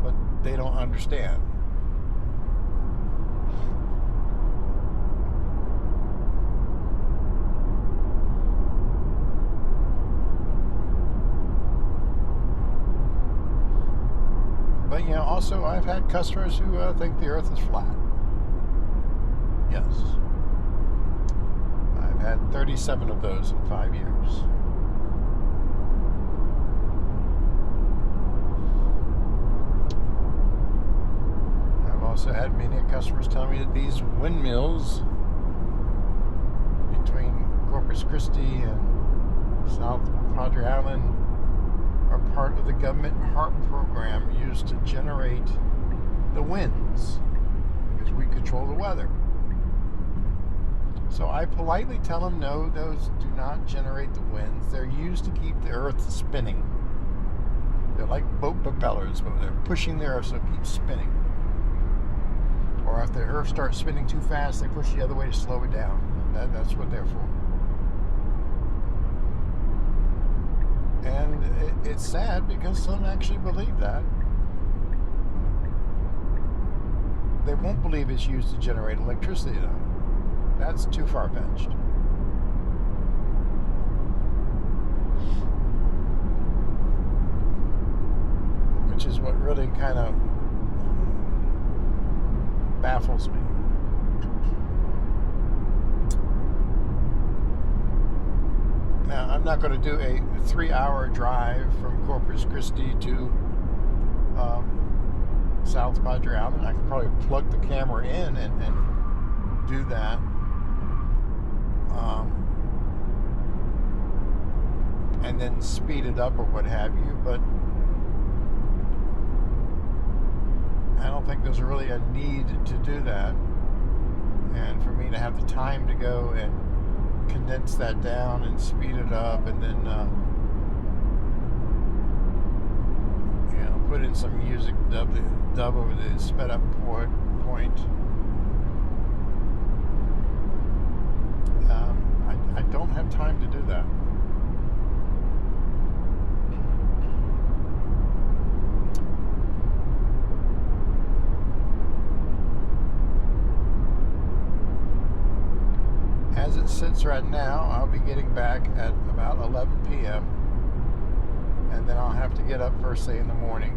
But they don't understand. But also I've had customers who think the Earth is flat. Yes. I've had 37 of those in 5 years. I've also had many customers tell me that these windmills between Corpus Christi and South Padre Island are part of the government HARP program used to generate the winds, because we control the weather. So I politely tell them, no, those do not generate the winds. They're used to keep the Earth spinning. They're like boat propellers, but they're pushing the Earth so it keeps spinning. Or if the Earth starts spinning too fast, they push the other way to slow it down. That's what they're for. And it's sad because some actually believe that. They won't believe it's used to generate electricity, though. That's too far-fetched. Which is what really kind of baffles me. Now, I'm not going to do a 3-hour drive from Corpus Christi to South Padre Island. I could probably plug the camera in and do that. And then speed it up or what have you, but I don't think there's really a need to do that. And for me to have the time to go and condense that down and speed it up, and then put in some music, dub over the sped up point. I don't have time to do that. As it sits right now, I'll be getting back at about 11 p.m. and then I'll have to get up first thing in the morning,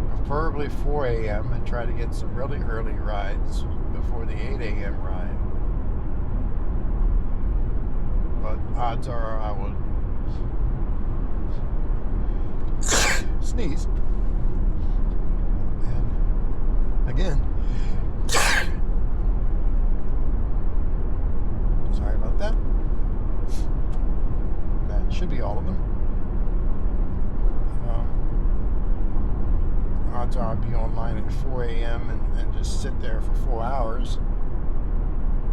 preferably 4 a.m. and try to get some really early rides before the 8 a.m. ride. But odds are I will sneeze. And again, sorry about that. That should be all of them. Odds are I'll be online at 4 a.m. and just sit there for 4 hours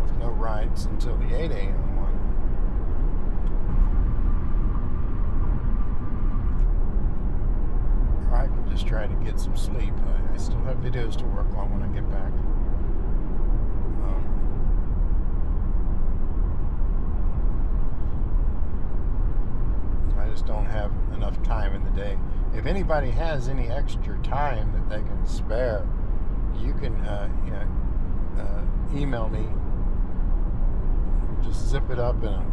with no rides until the 8 a.m. one. Or I can just try to get some sleep. I still have videos to work on when I get back. I just don't have enough time in the day. If anybody has any extra time that they can spare, you can email me. Just zip it up and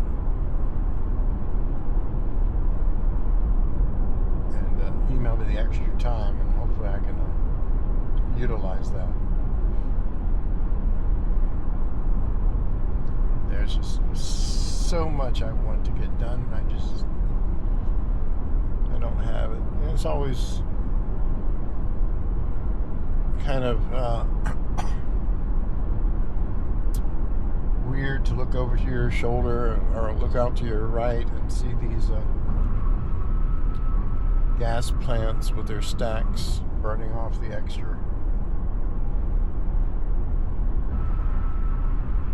email me the extra time, and hopefully I can utilize that. There's just so much I want to get done. I don't have it. And it's always kind of weird to look over to your shoulder or look out to your right and see these gas plants with their stacks burning off the extra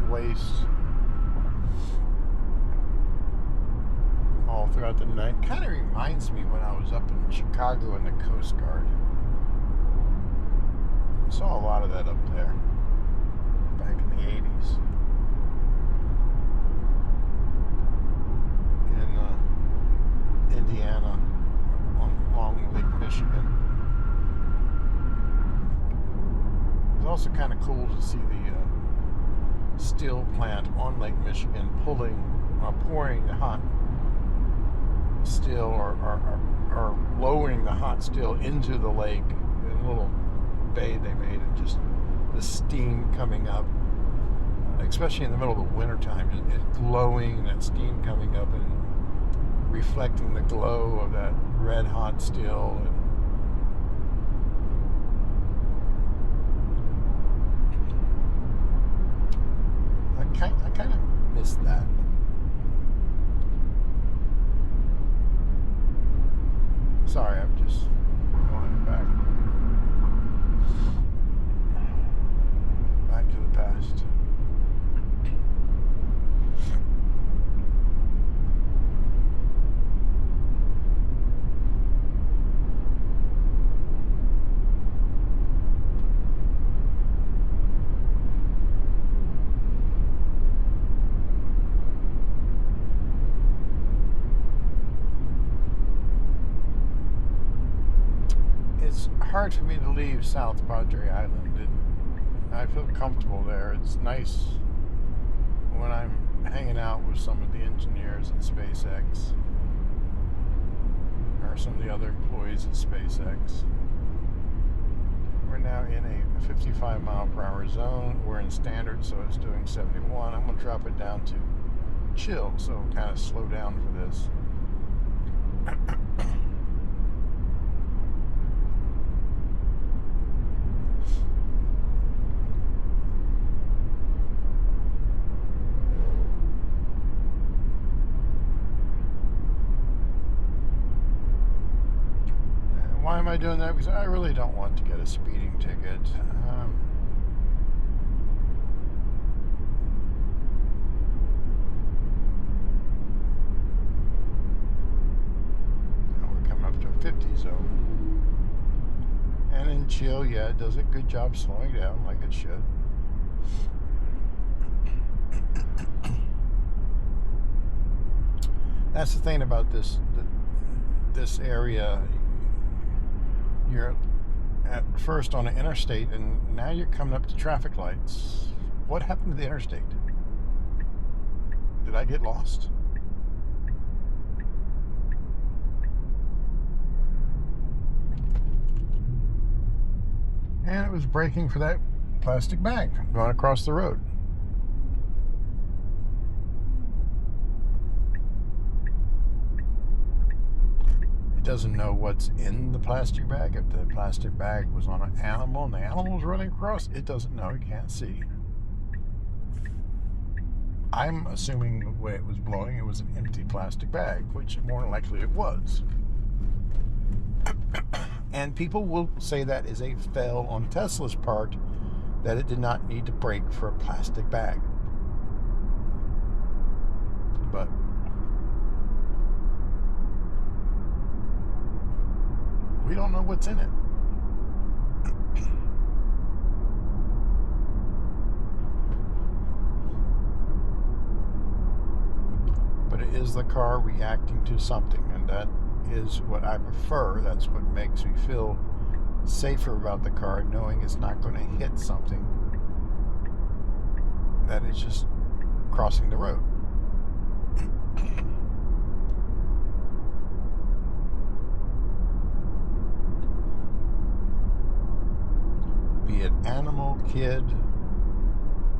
waste all throughout the night. Kind of reminds me when I was up in Chicago in the Coast Guard. I saw a lot of that up there back in the 80s. In Indiana, along Lake Michigan. It was also kind of cool to see the steel plant on Lake Michigan pouring the hot steel or lowering the hot steel into the lake in a little bay they made, and just the steam coming up, especially in the middle of the winter time, it's glowing, that steam coming up and reflecting the glow of that red hot steel. And I kind of miss that. Sorry, I'm just going back to the past. It's hard for me to leave South Padre Island. I feel comfortable there. It's nice when I'm hanging out with some of the engineers at SpaceX or some of the other employees at SpaceX. We're now in a 55 mile per hour zone. We're in standard, so it's doing 71. I'm going to drop it down to chill, so it'll kind of slow down for this. Why am I doing that? Because I really don't want to get a speeding ticket. We're coming up to a 50 zone. And in chill, yeah, it does a good job slowing down like it should. That's the thing about this area. You're at first on an interstate, and now you're coming up to traffic lights. What happened to the interstate? Did I get lost? And it was braking for that plastic bag going across the road. Doesn't know what's in the plastic bag. If the plastic bag was on an animal and the animal was running across, it doesn't know. It can't see. I'm assuming the way it was blowing, it was an empty plastic bag, which more than likely it was. And people will say that is a fail on Tesla's part, that it did not need to brake for a plastic bag. But we don't know what's in it. But it is the car reacting to something, and that is what I prefer. That's what makes me feel safer about the car, knowing it's not going to hit something, that it's just crossing the road. Be it animal, kid,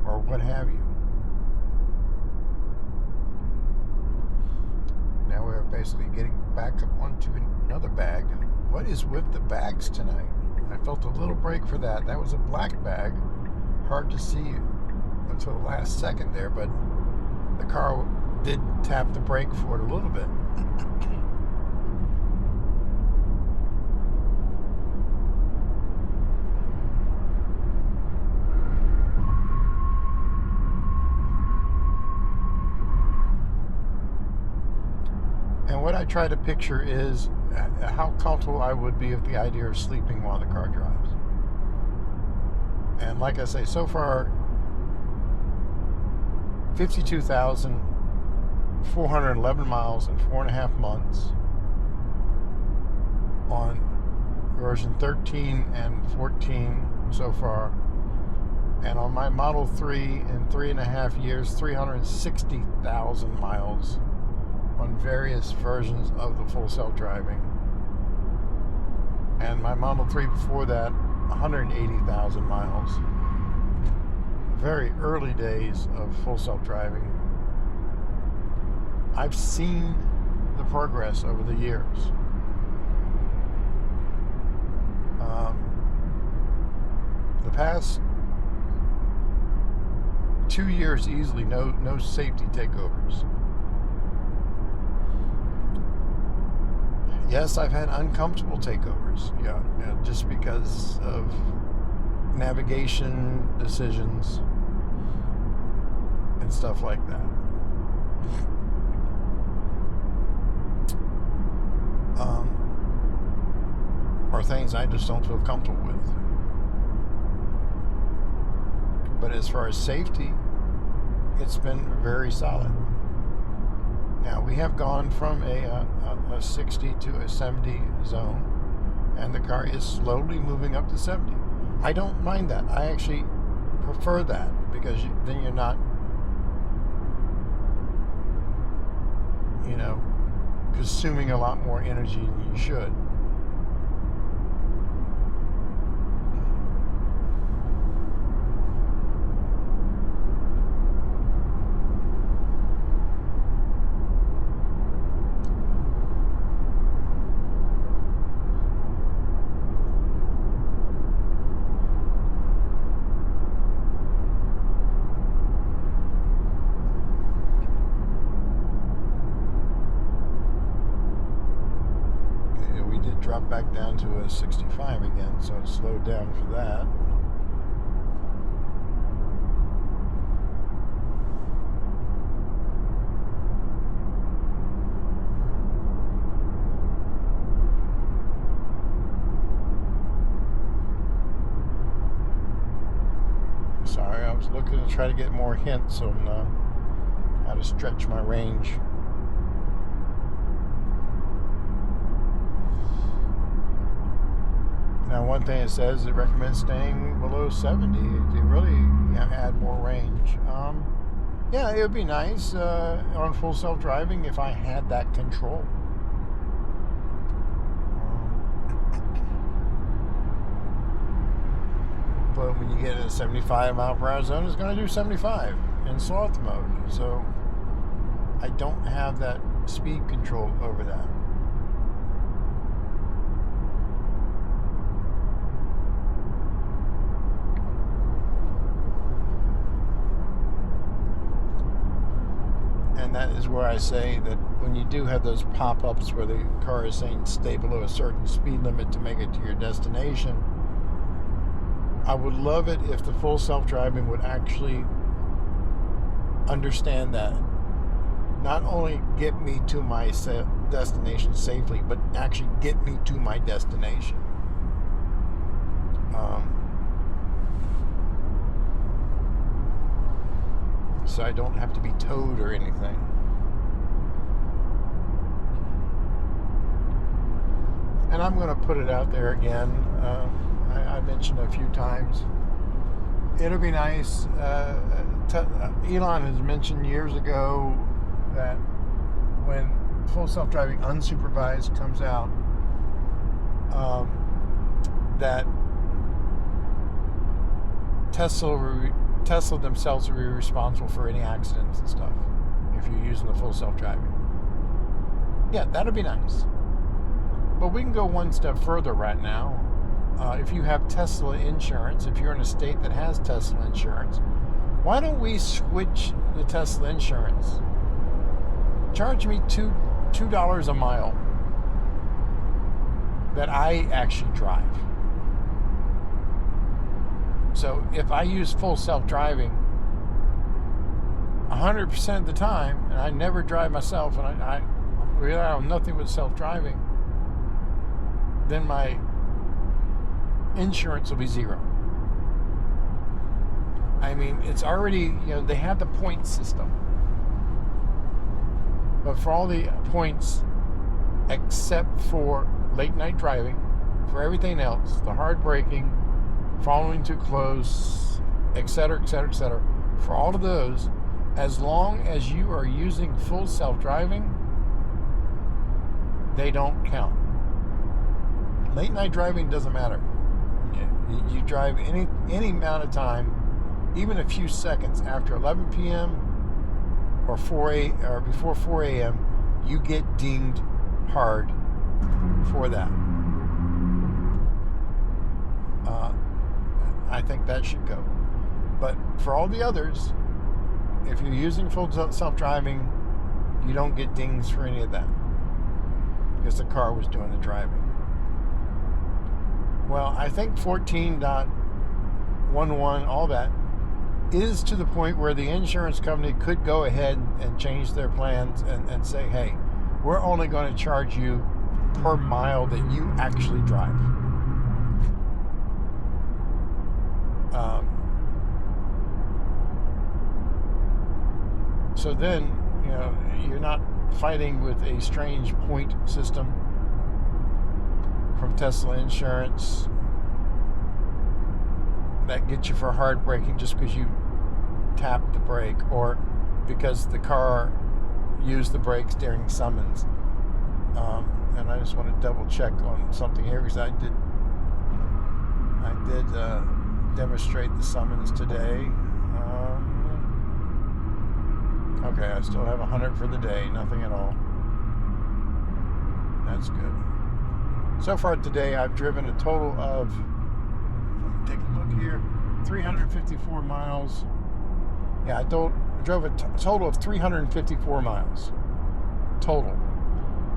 or what have you. Now we're basically getting back up onto another bag. What is with the bags tonight? I felt a little brake for that. That was a black bag. Hard to see until the last second there, but the car did tap the brake for it a little bit. try to picture is how comfortable I would be with the idea of sleeping while the car drives. And like I say, so far, 52,411 miles in 4.5 months on version 13 and 14 so far. And on my Model 3 in 3.5 years, 360,000 miles on various versions of the full self-driving. And my Model 3 before that, 180,000 miles. Very early days of full self-driving. I've seen the progress over the years. The past 2 years easily, no safety takeovers. Yes, I've had uncomfortable takeovers, yeah, just because of navigation decisions and stuff like that. Or things I just don't feel comfortable with. But as far as safety, it's been very solid. Now, we have gone from a 60 to a 70 zone, and the car is slowly moving up to 70. I don't mind that. I actually prefer that, because then you're not, consuming a lot more energy than you should. Drop back down to a 65 again, so it slowed down for that. Sorry, I was looking to try to get more hints on how to stretch my range. Now, one thing it says, it recommends staying below 70 to really add more range. Yeah, it would be nice on full self-driving if I had that control. But when you get in a 75 mile per hour zone, it's going to do 75 in sloth mode. So I don't have that speed control over that. And that is where I say that when you do have those pop-ups where the car is saying stay below a certain speed limit to make it to your destination, I would love it if the full self-driving would actually understand that. Not only get me to my destination safely, but actually get me to my destination. So I don't have to be towed or anything. And I'm going to put it out there again. I mentioned a few times. It'll be nice. Elon has mentioned years ago that when full self-driving unsupervised comes out, that Tesla themselves will be responsible for any accidents and stuff if you're using the full self-driving. Yeah, that'd be nice. But we can go one step further right now. If you have Tesla insurance, if you're in a state that has Tesla insurance, why don't we switch the Tesla insurance? Charge me $2 a mile that I actually drive. So if I use full self-driving 100% of the time, and I never drive myself, and I'm rely on nothing but self-driving, then my insurance will be zero. I mean, it's already, they had the point system. But for all the points, except for late night driving, for everything else, the hard braking, following too close, etc., etc., etc., for all of those, as long as you are using full self-driving, they don't count. Late night driving doesn't matter. You drive any amount of time, even a few seconds after 11 p.m. or before 4 a.m., you get dinged hard for that. I think that should go. But for all the others, if you're using full self-driving, you don't get dings for any of that because the car was doing the driving. Well, I think 14.1.1, all that, is to the point where the insurance company could go ahead and change their plans and say, hey, we're only going to charge you per mile that you actually drive. So then, you're not fighting with a strange point system from Tesla Insurance that gets you for hard braking just because you tapped the brake or because the car used the brakes during summons. And I just want to double check on something here because I did demonstrate the summons today. Okay, I still have 100 for the day, nothing at all. That's good. So far today, I've driven a total of, let me take a look here, 354 miles. Yeah, I drove a total of 354 miles. Total.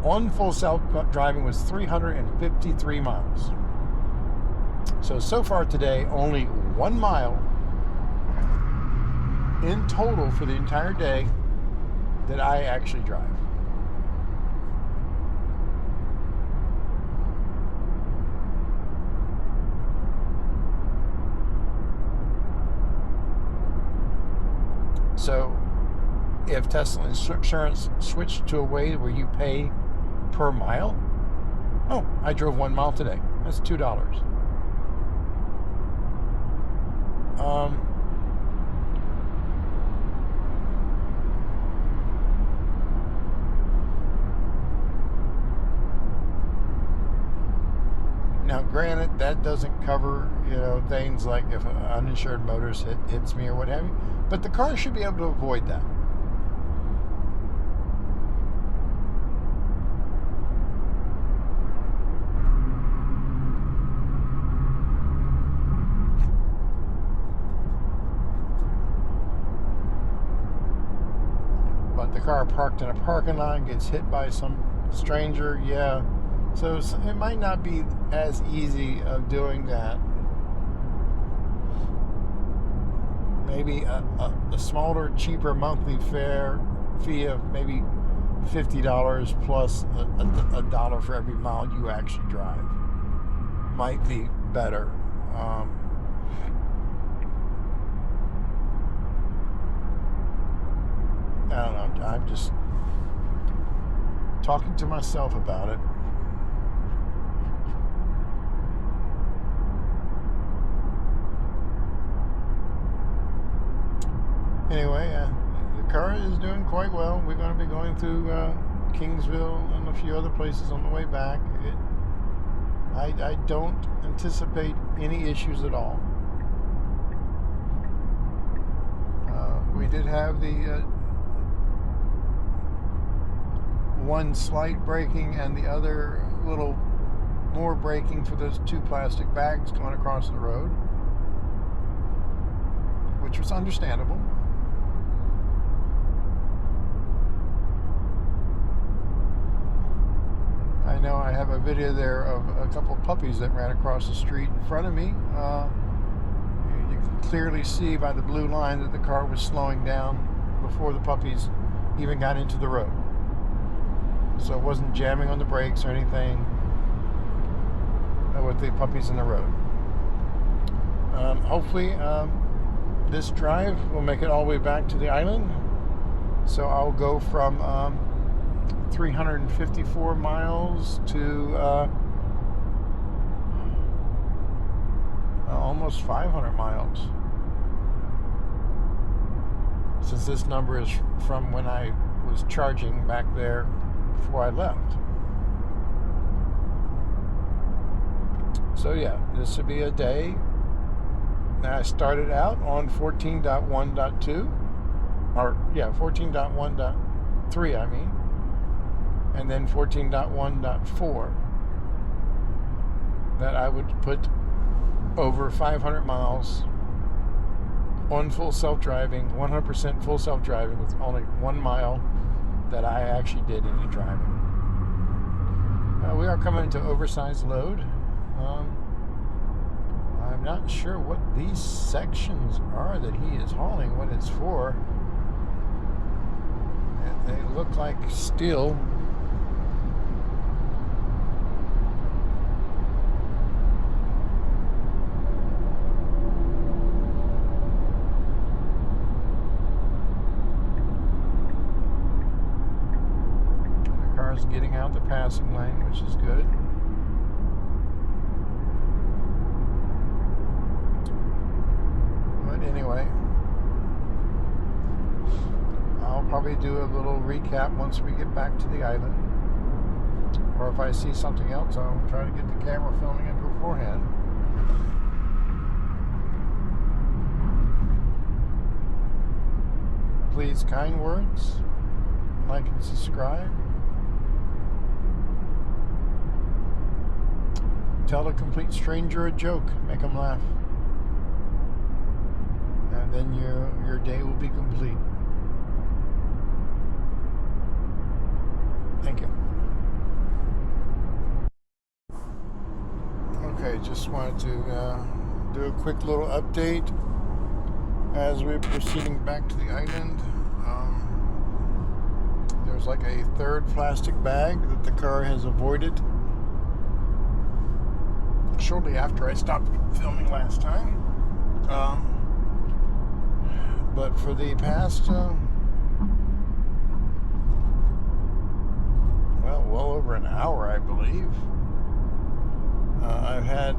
On full self-driving was 353 miles. So far today, only 1 mile in total for the entire day that I actually drive. So if Tesla Insurance switched to a way where you pay per mile, oh, I drove 1 mile today. That's $2. Now, granted, that doesn't cover, things like if an uninsured motorist hits me or what have you, but the car should be able to avoid that. But the car parked in a parking lot gets hit by some stranger, yeah. So it might not be as easy of doing that. Maybe a smaller, cheaper monthly fee of maybe $50 plus a dollar for every mile you actually drive might be better. I don't know. I'm just talking to myself about it. Anyway, the car is doing quite well. We're going to be going through Kingsville and a few other places on the way back. I don't anticipate any issues at all. We did have the one slight braking and the other little more braking for those 2 plastic bags going across the road, which was understandable. I know I have a video there of a couple of puppies that ran across the street in front of me. You can clearly see by the blue line that the car was slowing down before the puppies even got into the road. so it wasn't jamming on the brakes or anything with the puppies in the road. Hopefully this drive will make it all the way back to the island. So I'll go from 354 miles to almost 500 miles. Since this number is from when I was charging back there before I left. So yeah, this would be a day. Now I started out on 14.1.2, or yeah, 14.1.3 I mean, and then 14.1.4, that I would put over 500 miles on full self-driving, 100% full self-driving, with only 1 mile that I actually did any driving. We are coming into oversized load. I'm not sure what these sections are that he is hauling, what it's for. They look like steel. The car's getting out the passing lane, which is good. Anyway, I'll probably do a little recap once we get back to the island, or if I see something else, I'll try to get the camera filming it beforehand. Please, kind words, like and subscribe. Tell a complete stranger a joke, make them laugh. And then your day will be complete. Thank you. Okay, just wanted to do a quick little update as we're proceeding back to the island. There's like a third plastic bag that the car has avoided shortly after I stopped filming last time. But for the past, well over an hour, I believe, I've had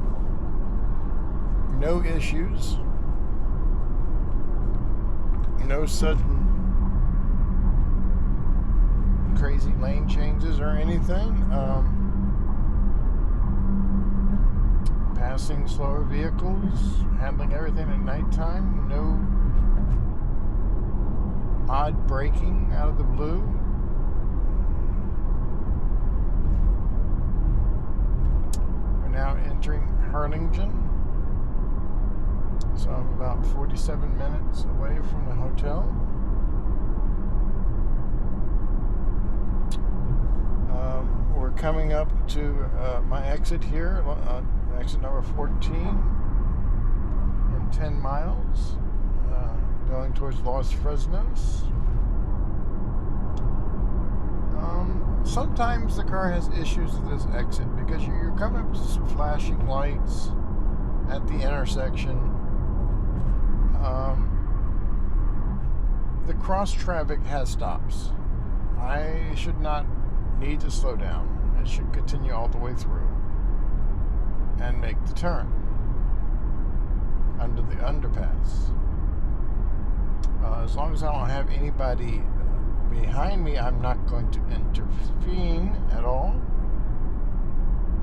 no issues, no sudden crazy lane changes or anything. Passing slower vehicles, handling everything at nighttime, no odd braking out of the blue. We're now entering Harlingen, so I'm about 47 minutes away from the hotel. We're coming up to my exit here, exit number 14, in 10 miles. Going towards Los Fresnos. Sometimes the car has issues with this exit because you're coming up to some flashing lights at the intersection. The cross traffic has stops. I should not need to slow down. It should continue all the way through and make the turn under the underpass. As long as I don't have anybody behind me, I'm not going to intervene at all.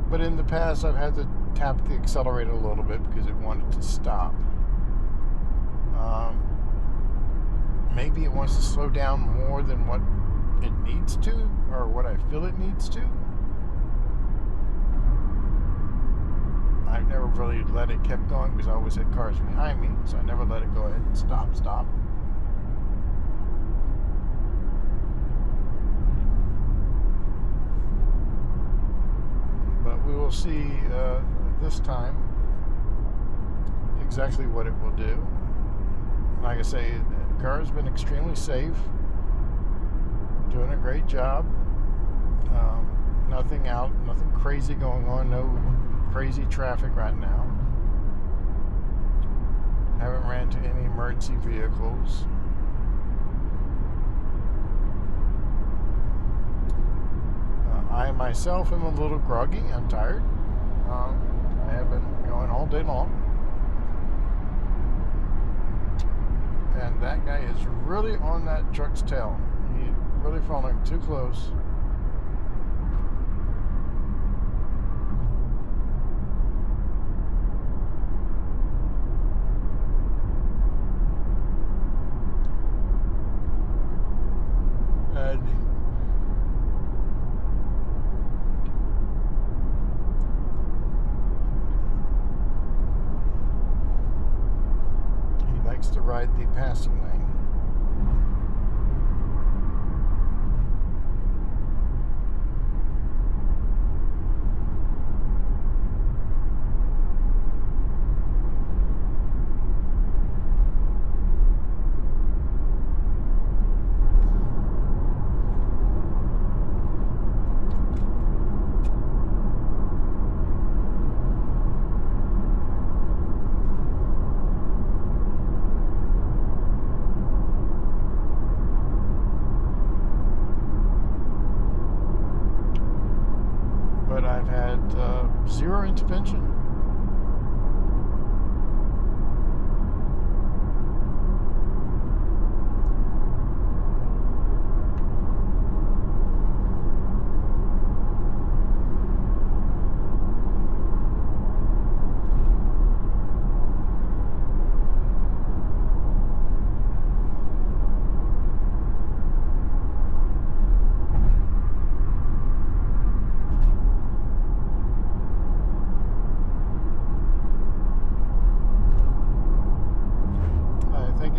But in the past, I've had to tap the accelerator a little bit because it wanted to stop. Maybe it wants to slow down more than what it needs to, or what I feel it needs to. I've never really let it keep going because I always had cars behind me, so I never let it go ahead and stop. But we will see this time exactly what it will do. Like I say, the car has been extremely safe, doing a great job. nothing out, nothing crazy going on, no crazy traffic right now. Haven't ran into any emergency vehicles. I myself am a little groggy. I'm tired. I have been going all day long. And that guy is really on that truck's tail. He's really following too close. And he likes to ride the passing lane. But I've had zero intervention.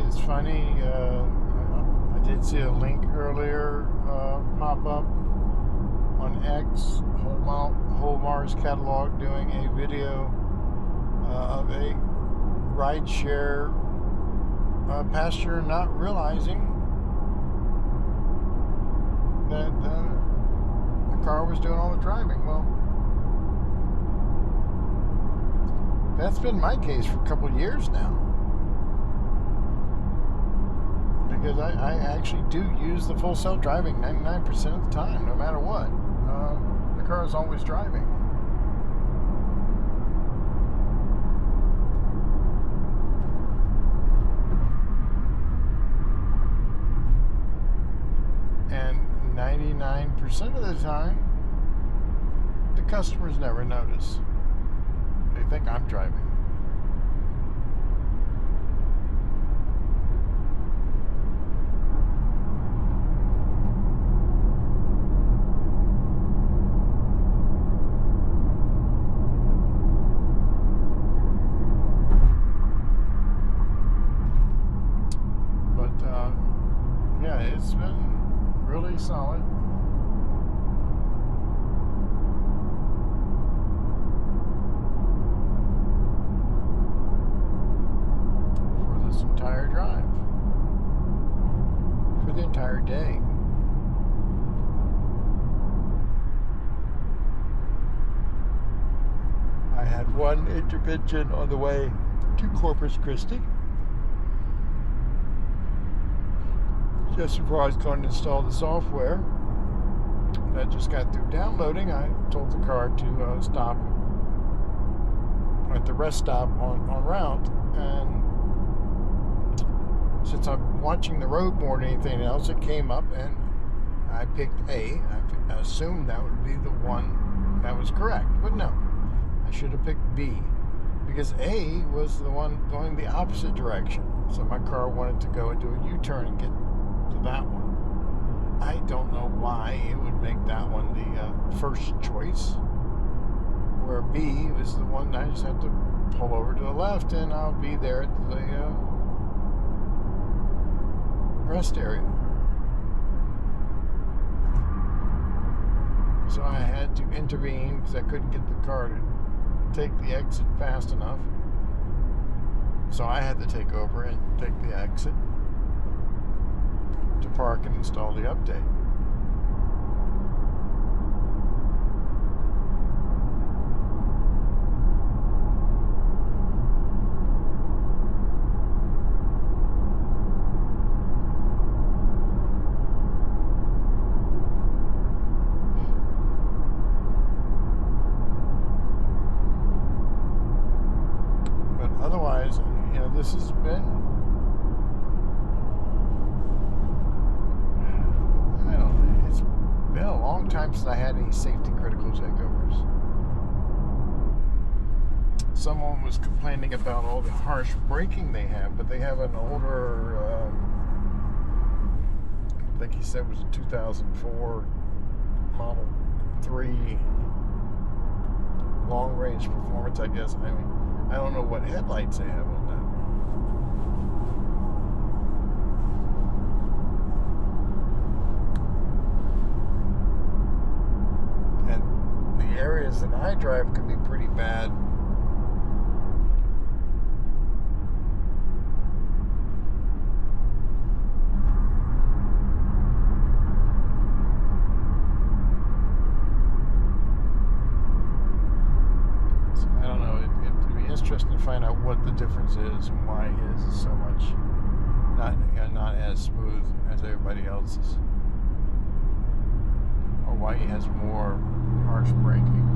It's funny, I did see a link earlier pop up on X, Whole Mars Catalog, doing a video of a rideshare passenger not realizing that the car was doing all the driving. Well, that's been my case for a couple of years now. Because I actually do use the full self-driving 99% of the time, no matter what. The car is always driving. And 99% of the time, the customers never notice. They think I'm driving. Yeah, it's been really solid. For this entire drive. For the entire day. I had one intervention on the way to Corpus Christi. Just before I was going to install the software that just got through downloading, I told the car to stop at the rest stop on route. And since I'm watching the road more than anything else, it came up and I picked A. I assumed that would be the one that was correct, but no, I should have picked B, because A was the one going the opposite direction. So my car wanted to go and do a U-turn and get to that one. I don't know why it would make that one the first choice, where B was the one I just have to pull over to the left and I'll be there at the rest area. So I had to intervene because I couldn't get the car to take the exit fast enough. So I had to take over and take the exit to park and install the update. you know, this has been, I don't know, it's been a long time since I had any safety critical takeovers. Someone was complaining about all the harsh braking they have, but they have an older, I think he said it was a 2004 Model 3 long range performance, I guess. I mean, I don't know what headlights they have on that. And the areas that I drive can be pretty bad. Interesting to find out what the difference is and why his is so much not as smooth as everybody else's, or why he has more harsh braking.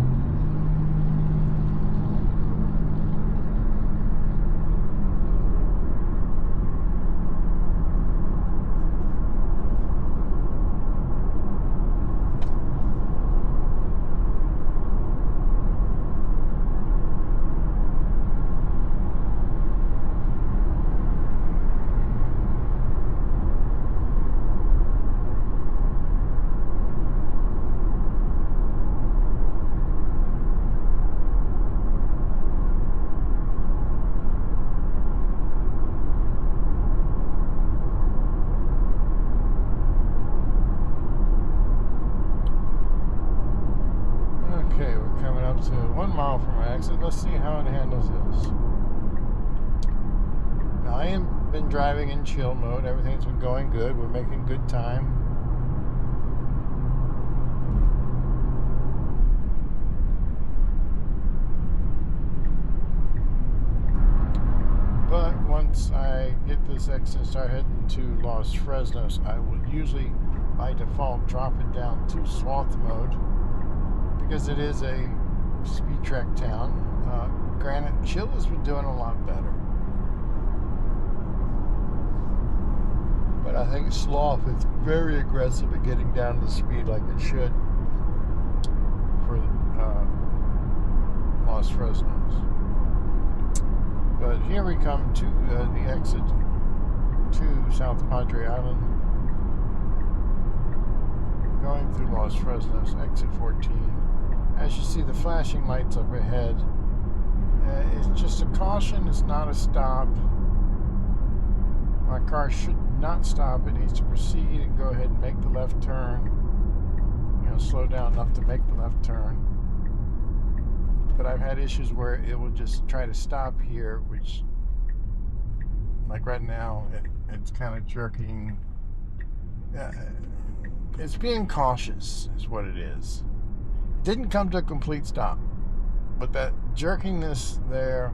To 1 mile from my exit. Let's see how it handles this. Now, I have been driving in chill mode. Everything's been going good. We're making good time. But once I get this exit and start heading to Los Fresnos, I will usually, by default, drop it down to swath mode, because it is a speed track town. Granted, chill has been doing a lot better, but I think sloth is very aggressive at getting down the speed like it should for Los Fresnos. But here we come to the exit to South Padre Island, going through Los Fresnos, exit 14. As you see the flashing lights up ahead, it's just a caution, it's not a stop. My car should not stop, it needs to proceed and go ahead and make the left turn. You know, slow down enough to make the left turn. But I've had issues where it will just try to stop here, which, like right now, it's kind of jerking. It's being cautious, is what it is. Didn't come to a complete stop, but that jerkiness there,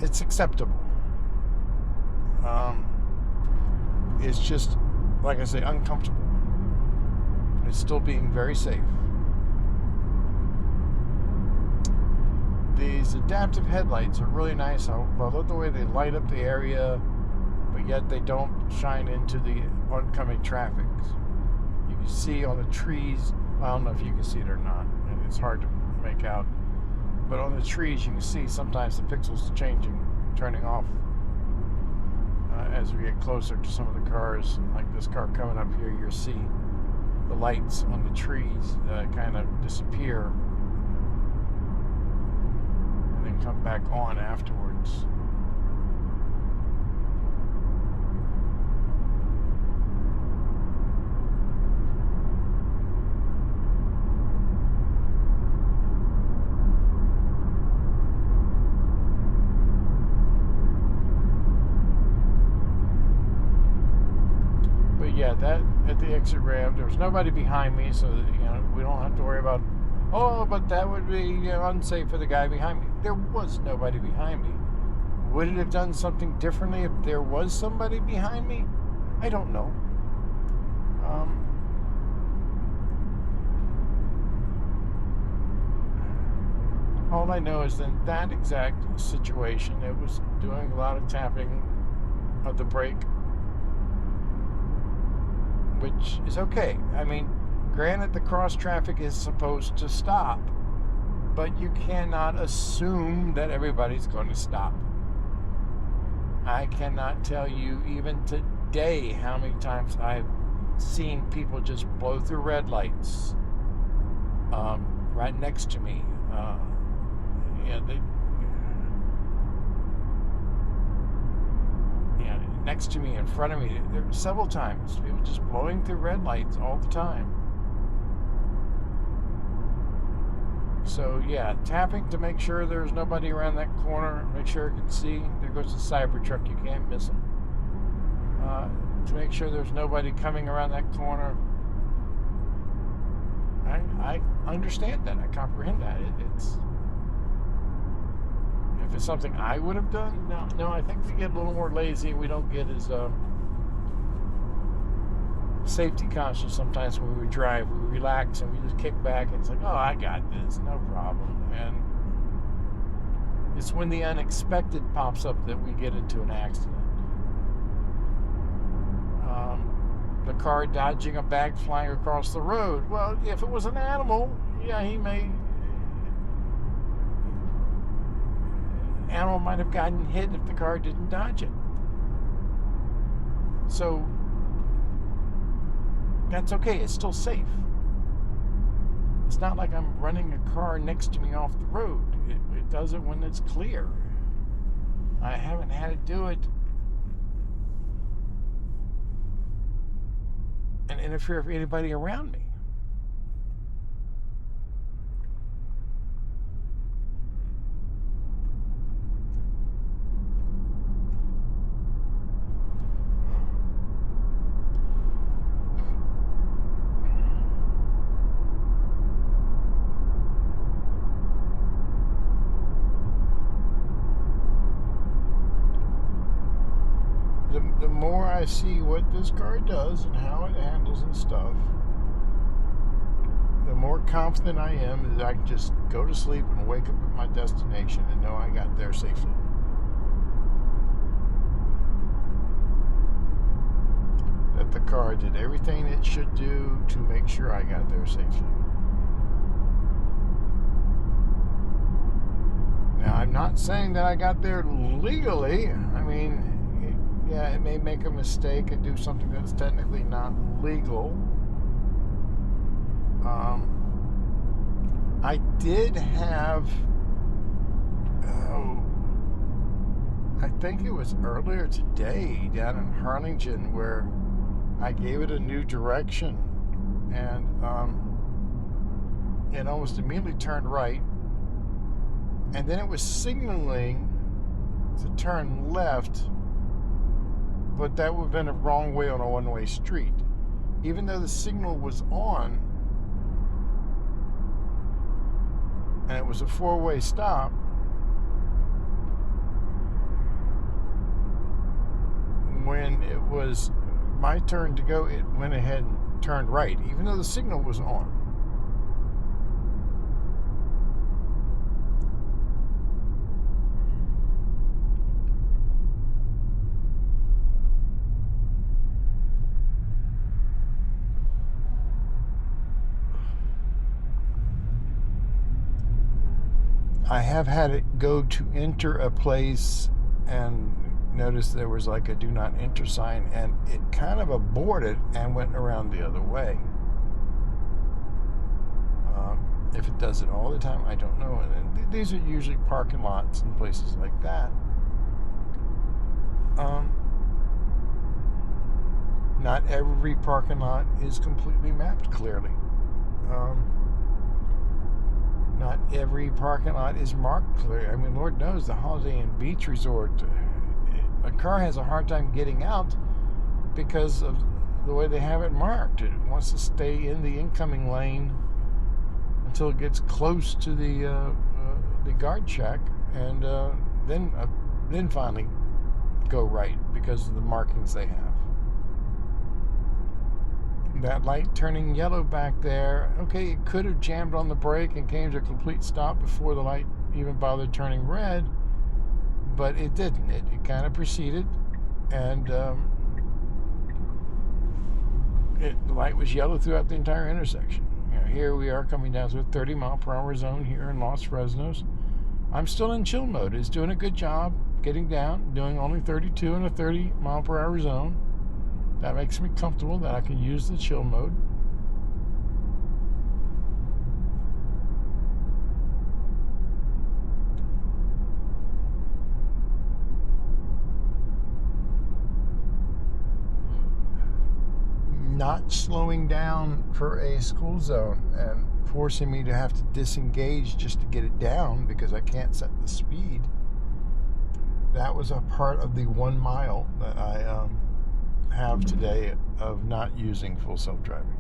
it's acceptable. It's just, like I say, uncomfortable. It's still being very safe. These adaptive headlights are really nice. I love the way they light up the area, but yet they don't shine into the oncoming traffic. You can see on the trees, I don't know if you can see it or not, and it's hard to make out, but on the trees you can see sometimes the pixels changing, turning off as we get closer to some of the cars. Like this car coming up here, you'll see the lights on the trees kind of disappear and then come back on afterwards. Yeah, that at the exit ramp, there was nobody behind me, so that, you know, we don't have to worry about, oh, but that would be, you know, unsafe for the guy behind me. There was nobody behind me. Would it have done something differently if there was somebody behind me? I don't know. All I know is in that exact situation, it was doing a lot of tapping of the brake, which is okay. I mean, granted, the cross traffic is supposed to stop, but you cannot assume that everybody's going to stop. I cannot tell you even today how many times I've seen people just blow through red lights right next to me. Next to me, in front of me. There were several times people just blowing through red lights all the time. So yeah, tapping to make sure there's nobody around that corner, make sure you can see. There goes the Cybertruck, you can't miss him. To make sure there's nobody coming around that corner. I understand that, I comprehend that. If it's something I would have done, no, I think we get a little more lazy. We don't get as safety conscious sometimes when we drive. We relax and we just kick back and it's like, oh, I got this, no problem. And it's when the unexpected pops up that we get into an accident. The car dodging a bag flying across the road. Well, if it was an animal, yeah, animal might have gotten hit if the car didn't dodge it. So that's okay, it's still safe. It's not like I'm running a car next to me off the road. It does it when it's clear. I haven't had to do it and interfere with anybody around me. The more I see what this car does and how it handles and stuff, the more confident I am that I can just go to sleep and wake up at my destination and know I got there safely. That the car did everything it should do to make sure I got there safely. Now, I'm not saying that I got there legally. I mean, yeah, it may make a mistake and do something that's technically not legal. I did have, I think it was earlier today down in Harlingen where I gave it a new direction and it almost immediately turned right. And then it was signaling to turn left, but that would have been a wrong way on a one-way street. Even though the signal was on, and it was a four-way stop, when it was my turn to go, it went ahead and turned right, even though the signal was on. I have had it go to enter a place and notice there was like a do not enter sign and it kind of aborted and went around the other way. If it does it all the time, I don't know. And these are usually parking lots and places like that. Not every parking lot is completely mapped clearly. Not every parking lot is marked clear. I mean, Lord knows the Holiday Inn Beach Resort, a car has a hard time getting out because of the way they have it marked. It wants to stay in the incoming lane until it gets close to the guard check, and then finally go right because of the markings they have. that light turning yellow back there, okay, it could have jammed on the brake and came to a complete stop before the light even bothered turning red, but it didn't. It kind of proceeded, and the light was yellow throughout the entire intersection. Here we are coming down to a 30-mile-per-hour zone here in Los Fresnos. I'm still in chill mode. It's doing a good job getting down, doing only 32 in a 30-mile-per-hour zone. That makes me comfortable that I can use the chill mode. Not slowing down for a school zone and forcing me to have to disengage just to get it down because I can't set the speed. That was a part of the 1 mile that I have today of not using full self-driving.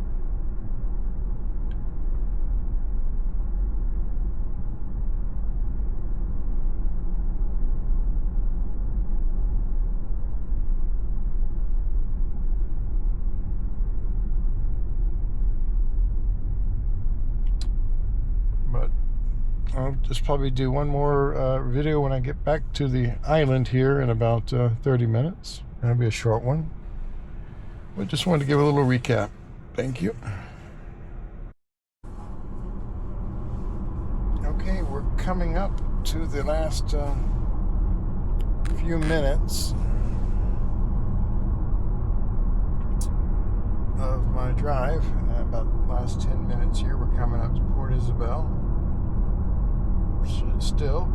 But I'll just probably do one more video when I get back to the island here in about 30 minutes. That'll be a short one. But just wanted to give a little recap. Thank you. Okay, we're coming up to the last few minutes of my drive. About the last 10 minutes here, we're coming up to Port Isabel. Still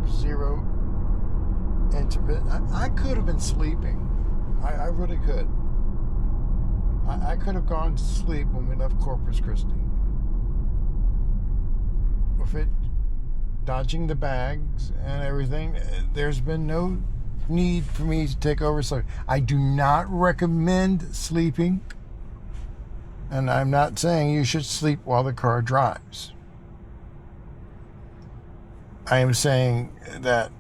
zero intimate. I could have been sleeping. I really could. I could have gone to sleep when we left Corpus Christi. With it dodging the bags and everything, there's been no need for me to take over. So I do not recommend sleeping. And I'm not saying you should sleep while the car drives. I am saying that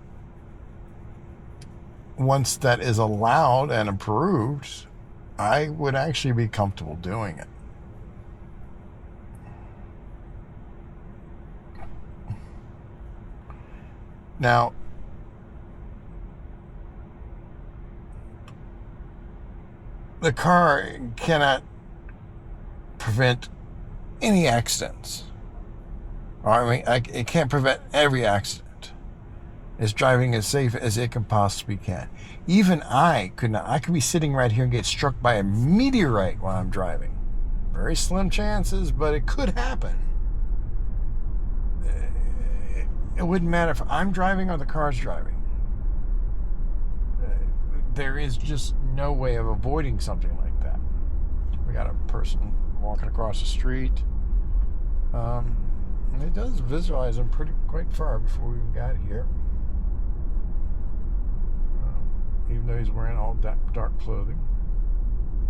once that is allowed and approved, I would actually be comfortable doing it. Now, the car cannot prevent any accidents. I mean, it can't prevent every accident. It's driving as safe as it can possibly can. Even I could not. I could be sitting right here and get struck by a meteorite while I'm driving. Very slim chances, but it could happen. It wouldn't matter if I'm driving or the car's driving. There is just no way of avoiding something like that. We got a person walking across the street. And it does visualize them quite far before we even got here. Even though he's wearing all dark clothing.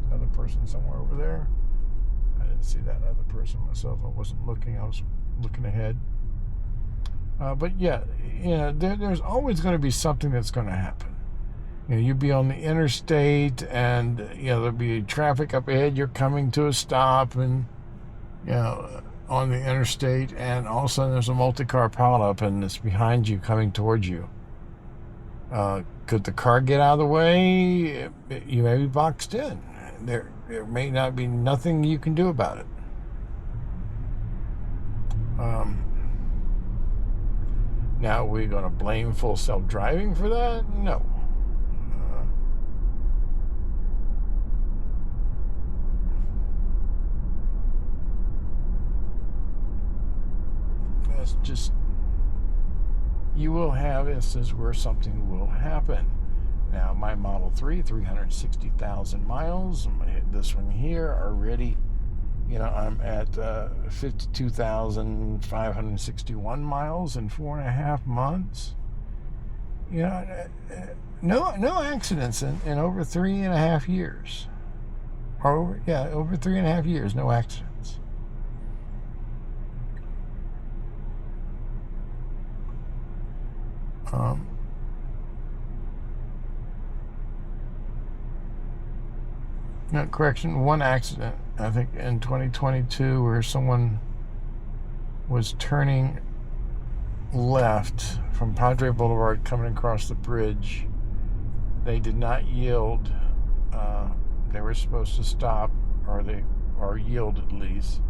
Another person somewhere over there. I didn't see that other person myself. I wasn't looking. I was looking ahead. But yeah, there's always going to be something that's going to happen. You'd be on the interstate, and there'll be traffic up ahead. You're coming to a stop, and on the interstate, and all of a sudden there's a multi-car pileup, and it's behind you, coming towards you. Could the car get out of the way? You may be boxed in. There may not be nothing you can do about it. Now, are we going to blame full self-driving for that? No. That's just, you will have instances where something will happen. Now, my Model 3, 360,000 miles. This one here already, I'm at 52,561 miles in 4.5 months. No accidents in over 3.5 years. Over 3.5 years, no accidents. Correction, one accident I think in 2022, where someone was turning left from Padre Boulevard coming across the bridge. They did not yield. They were supposed to stop, or yield at least.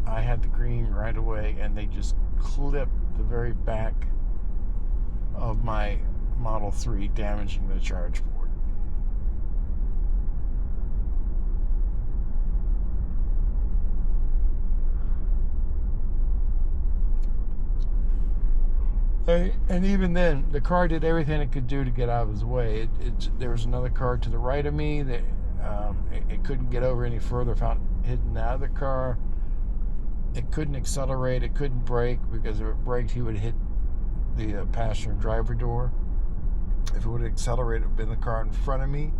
I had the green right away, and they just clipped the very back of my Model 3, damaging the charge port. And even then, the car did everything it could do to get out of his way. There was another car to the right of me that it couldn't get over any further, found hidden out of the car. It couldn't accelerate. It couldn't brake, because if it braked, he would hit the passenger and driver door. If it would have accelerated, it would have been the car in front of me.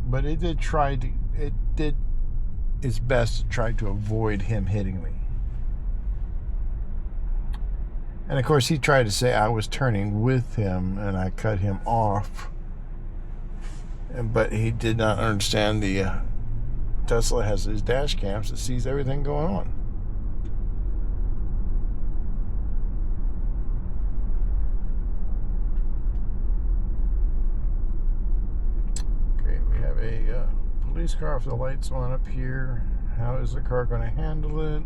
But it did its best to try to avoid him hitting me. And of course, he tried to say I was turning with him and I cut him off. But he did not understand the Tesla has his dash cams that sees everything going on. Okay, we have a police car with the lights on up here. How is the car going to handle it?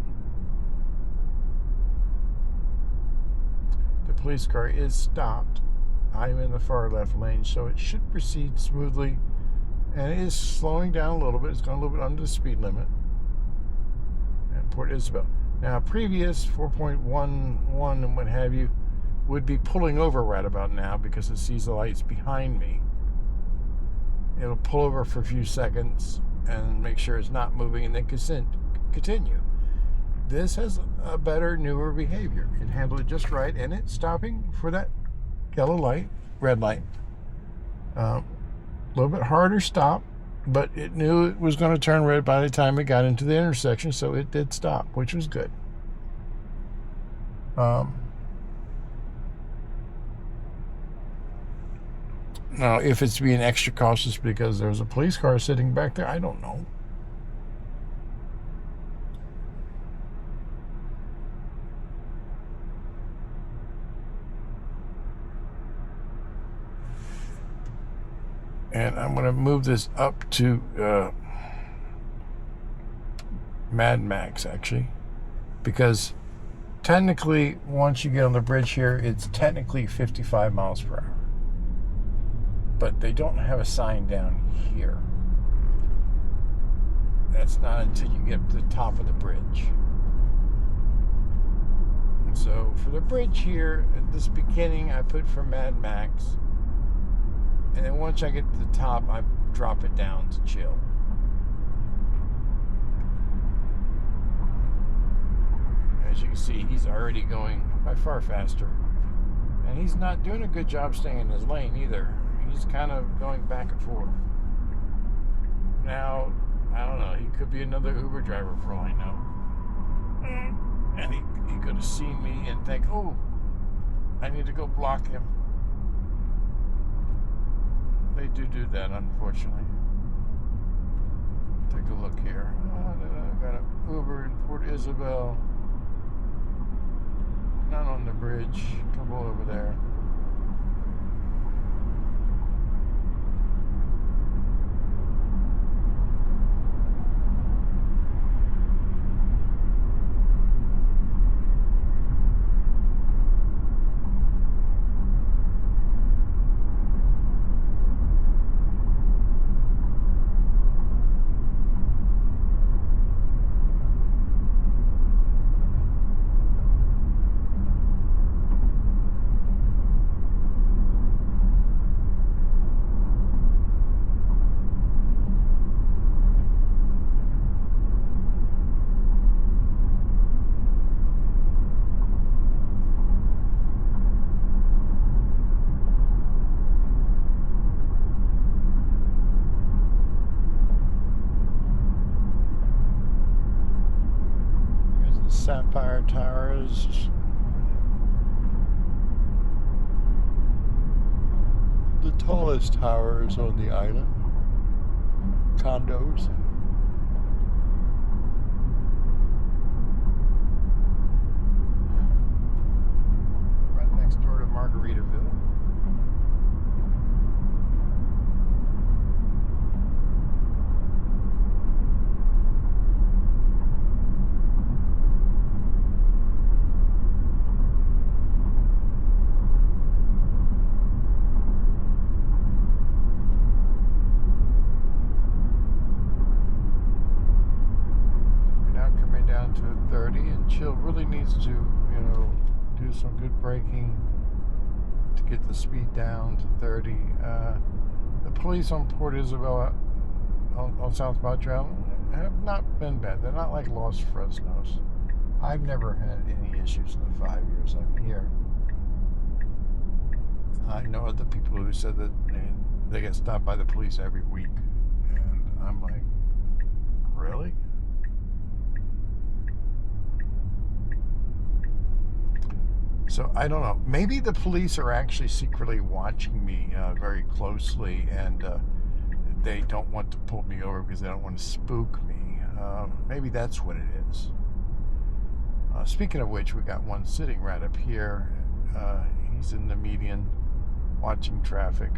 The police car is stopped. I'm in the far left lane, so it should proceed smoothly. And it is slowing down a little bit. It's going a little bit under the speed limit. At Port Isabel. Now, previous 4.1.1 and what have you would be pulling over right about now because it sees the lights behind me. It'll pull over for a few seconds and make sure it's not moving and then continue. This has a better, newer behavior. It handled it just right, and it's stopping for that yellow light, red light. A little bit harder stop, but it knew it was going to turn red by the time it got into the intersection, so it did stop, which was good. Now, if it's being extra cautious because there's a police car sitting back there, I don't know. And I'm going to move this up to Mad Max, actually, because technically, once you get on the bridge here, it's technically 55 miles per hour. But they don't have a sign down here. That's not until you get to the top of the bridge. And so for the bridge here, at this beginning, I put for Mad Max. And then once I get to the top, I drop it down to chill. As you can see, he's already going by far faster. And he's not doing a good job staying in his lane either. He's kind of going back and forth. Now, I don't know, he could be another Uber driver for all I know. And he could have seen me and think, oh, I need to go block him. They do that, unfortunately. Take a look here. I got an Uber in Port Isabel. Not on the bridge. Couple over there. Sapphire Towers. the tallest towers on the island. Condos. Right next door to Margaritaville. To 30, and Chill really needs to, do some good braking to get the speed down to 30. The police on Port Isabel on South Padre Island have not been bad. They're not like Los Fresnos. I've never had any issues in the 5 years I'm here. I know other people who said that they get stopped by the police every week, and I'm like, really? So I don't know. Maybe the police are actually secretly watching me very closely, and they don't want to pull me over because they don't want to spook me. Maybe that's what it is. Speaking of which, we got one sitting right up here. He's in the median, watching traffic.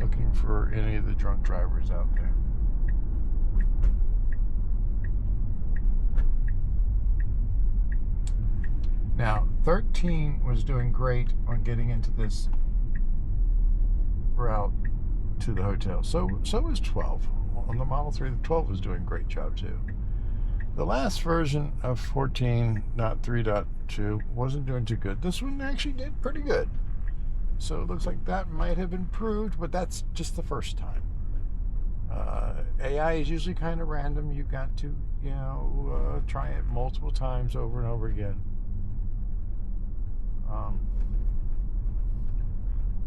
Looking for any of the drunk drivers out there. Now, 13 was doing great on getting into this route to the hotel. So was 12. On the Model 3, the 12 was doing a great job too. The last version of 14.3.2 wasn't doing too good. This one actually did pretty good. So it looks like that might have improved, but that's just the first time. AI is usually kind of random. You've got to, try it multiple times over and over again.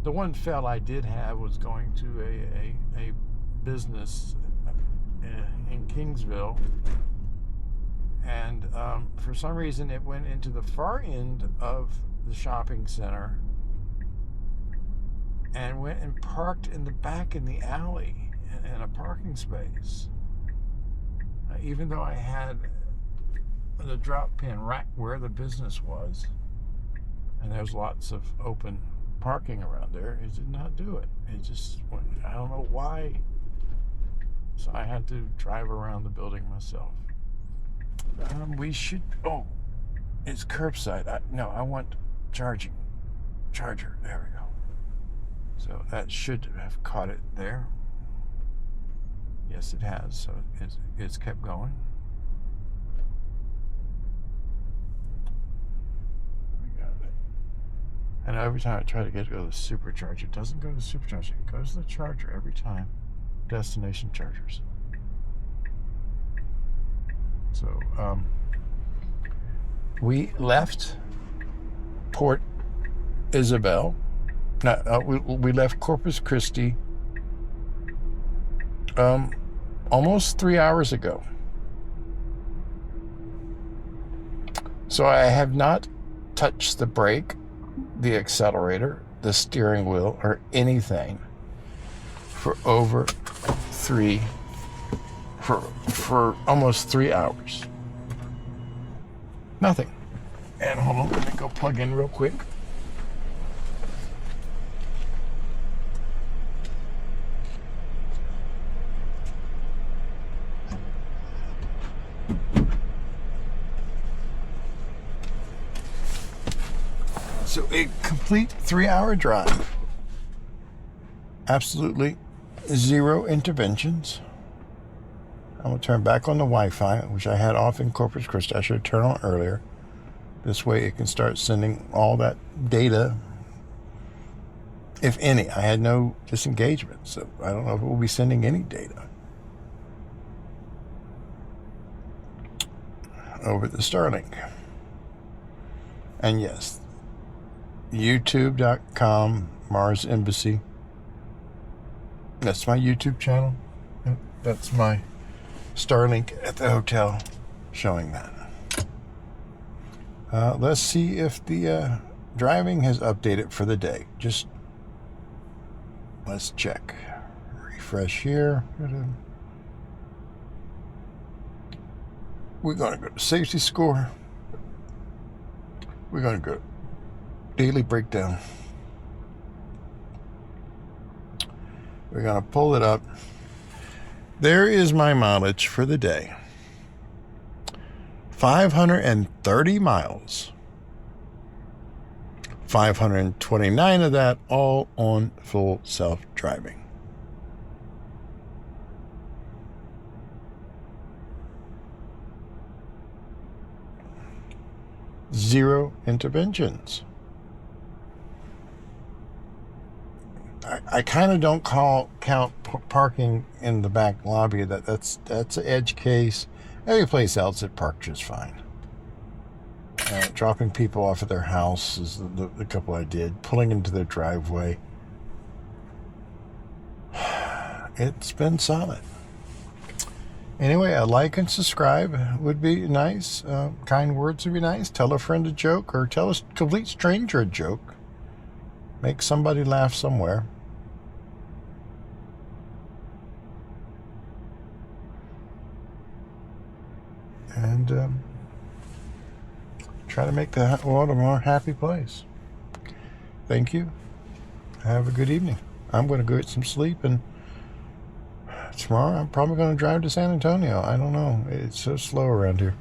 The one fail I did have was going to a business in Kingsville, and for some reason it went into the far end of the shopping center and went and parked in the back in the alley in a parking space. Even though I had the drop pin right where the business was, and there's lots of open parking around there, it did not do it. It just went, I don't know why. So I had to drive around the building myself. It's curbside. I want charger. There we go. So that should have caught it there. Yes, it has. So it's kept going. We got it. And every time I try to get to go to the supercharger, it doesn't go to the supercharger. It goes to the charger every time. Destination chargers. So we left Port Isabel. We left Corpus Christi almost 3 hours ago. So I have not touched the brake, the accelerator, the steering wheel, or anything for almost 3 hours. Nothing. And hold on, let me go plug in real quick. So a complete 3-hour drive. Absolutely zero interventions. I'm going to turn back on the Wi-Fi, which I had off in Corpus Christi. I should have turned on earlier. This way it can start sending all that data, if any. I had no disengagement, so I don't know if it will be sending any data over the Starlink. And yes, youtube.com Mars Embassy. That's my YouTube channel. That's my Starlink at the hotel showing that. Let's see if the driving has updated for the day. Just let's check. Refresh here. We're going to go to safety score. We're going to go daily breakdown. We're going to pull it up. There is my mileage for the day. 530 miles. 529 of that all on full self-driving. Zero interventions. I kind of don't count parking in the back lobby. That's an edge case. Every place else it parks just fine. Dropping people off at their house is the couple I did. Pulling into their driveway. It's been solid. Anyway, a like and subscribe would be nice. Kind words would be nice. Tell a friend a joke or tell a complete stranger a joke. Make somebody laugh somewhere. And try to make the world a more happy place. Thank you. Have a good evening. I'm going to go get some sleep, and tomorrow I'm probably going to drive to San Antonio. I don't know. It's so slow around here.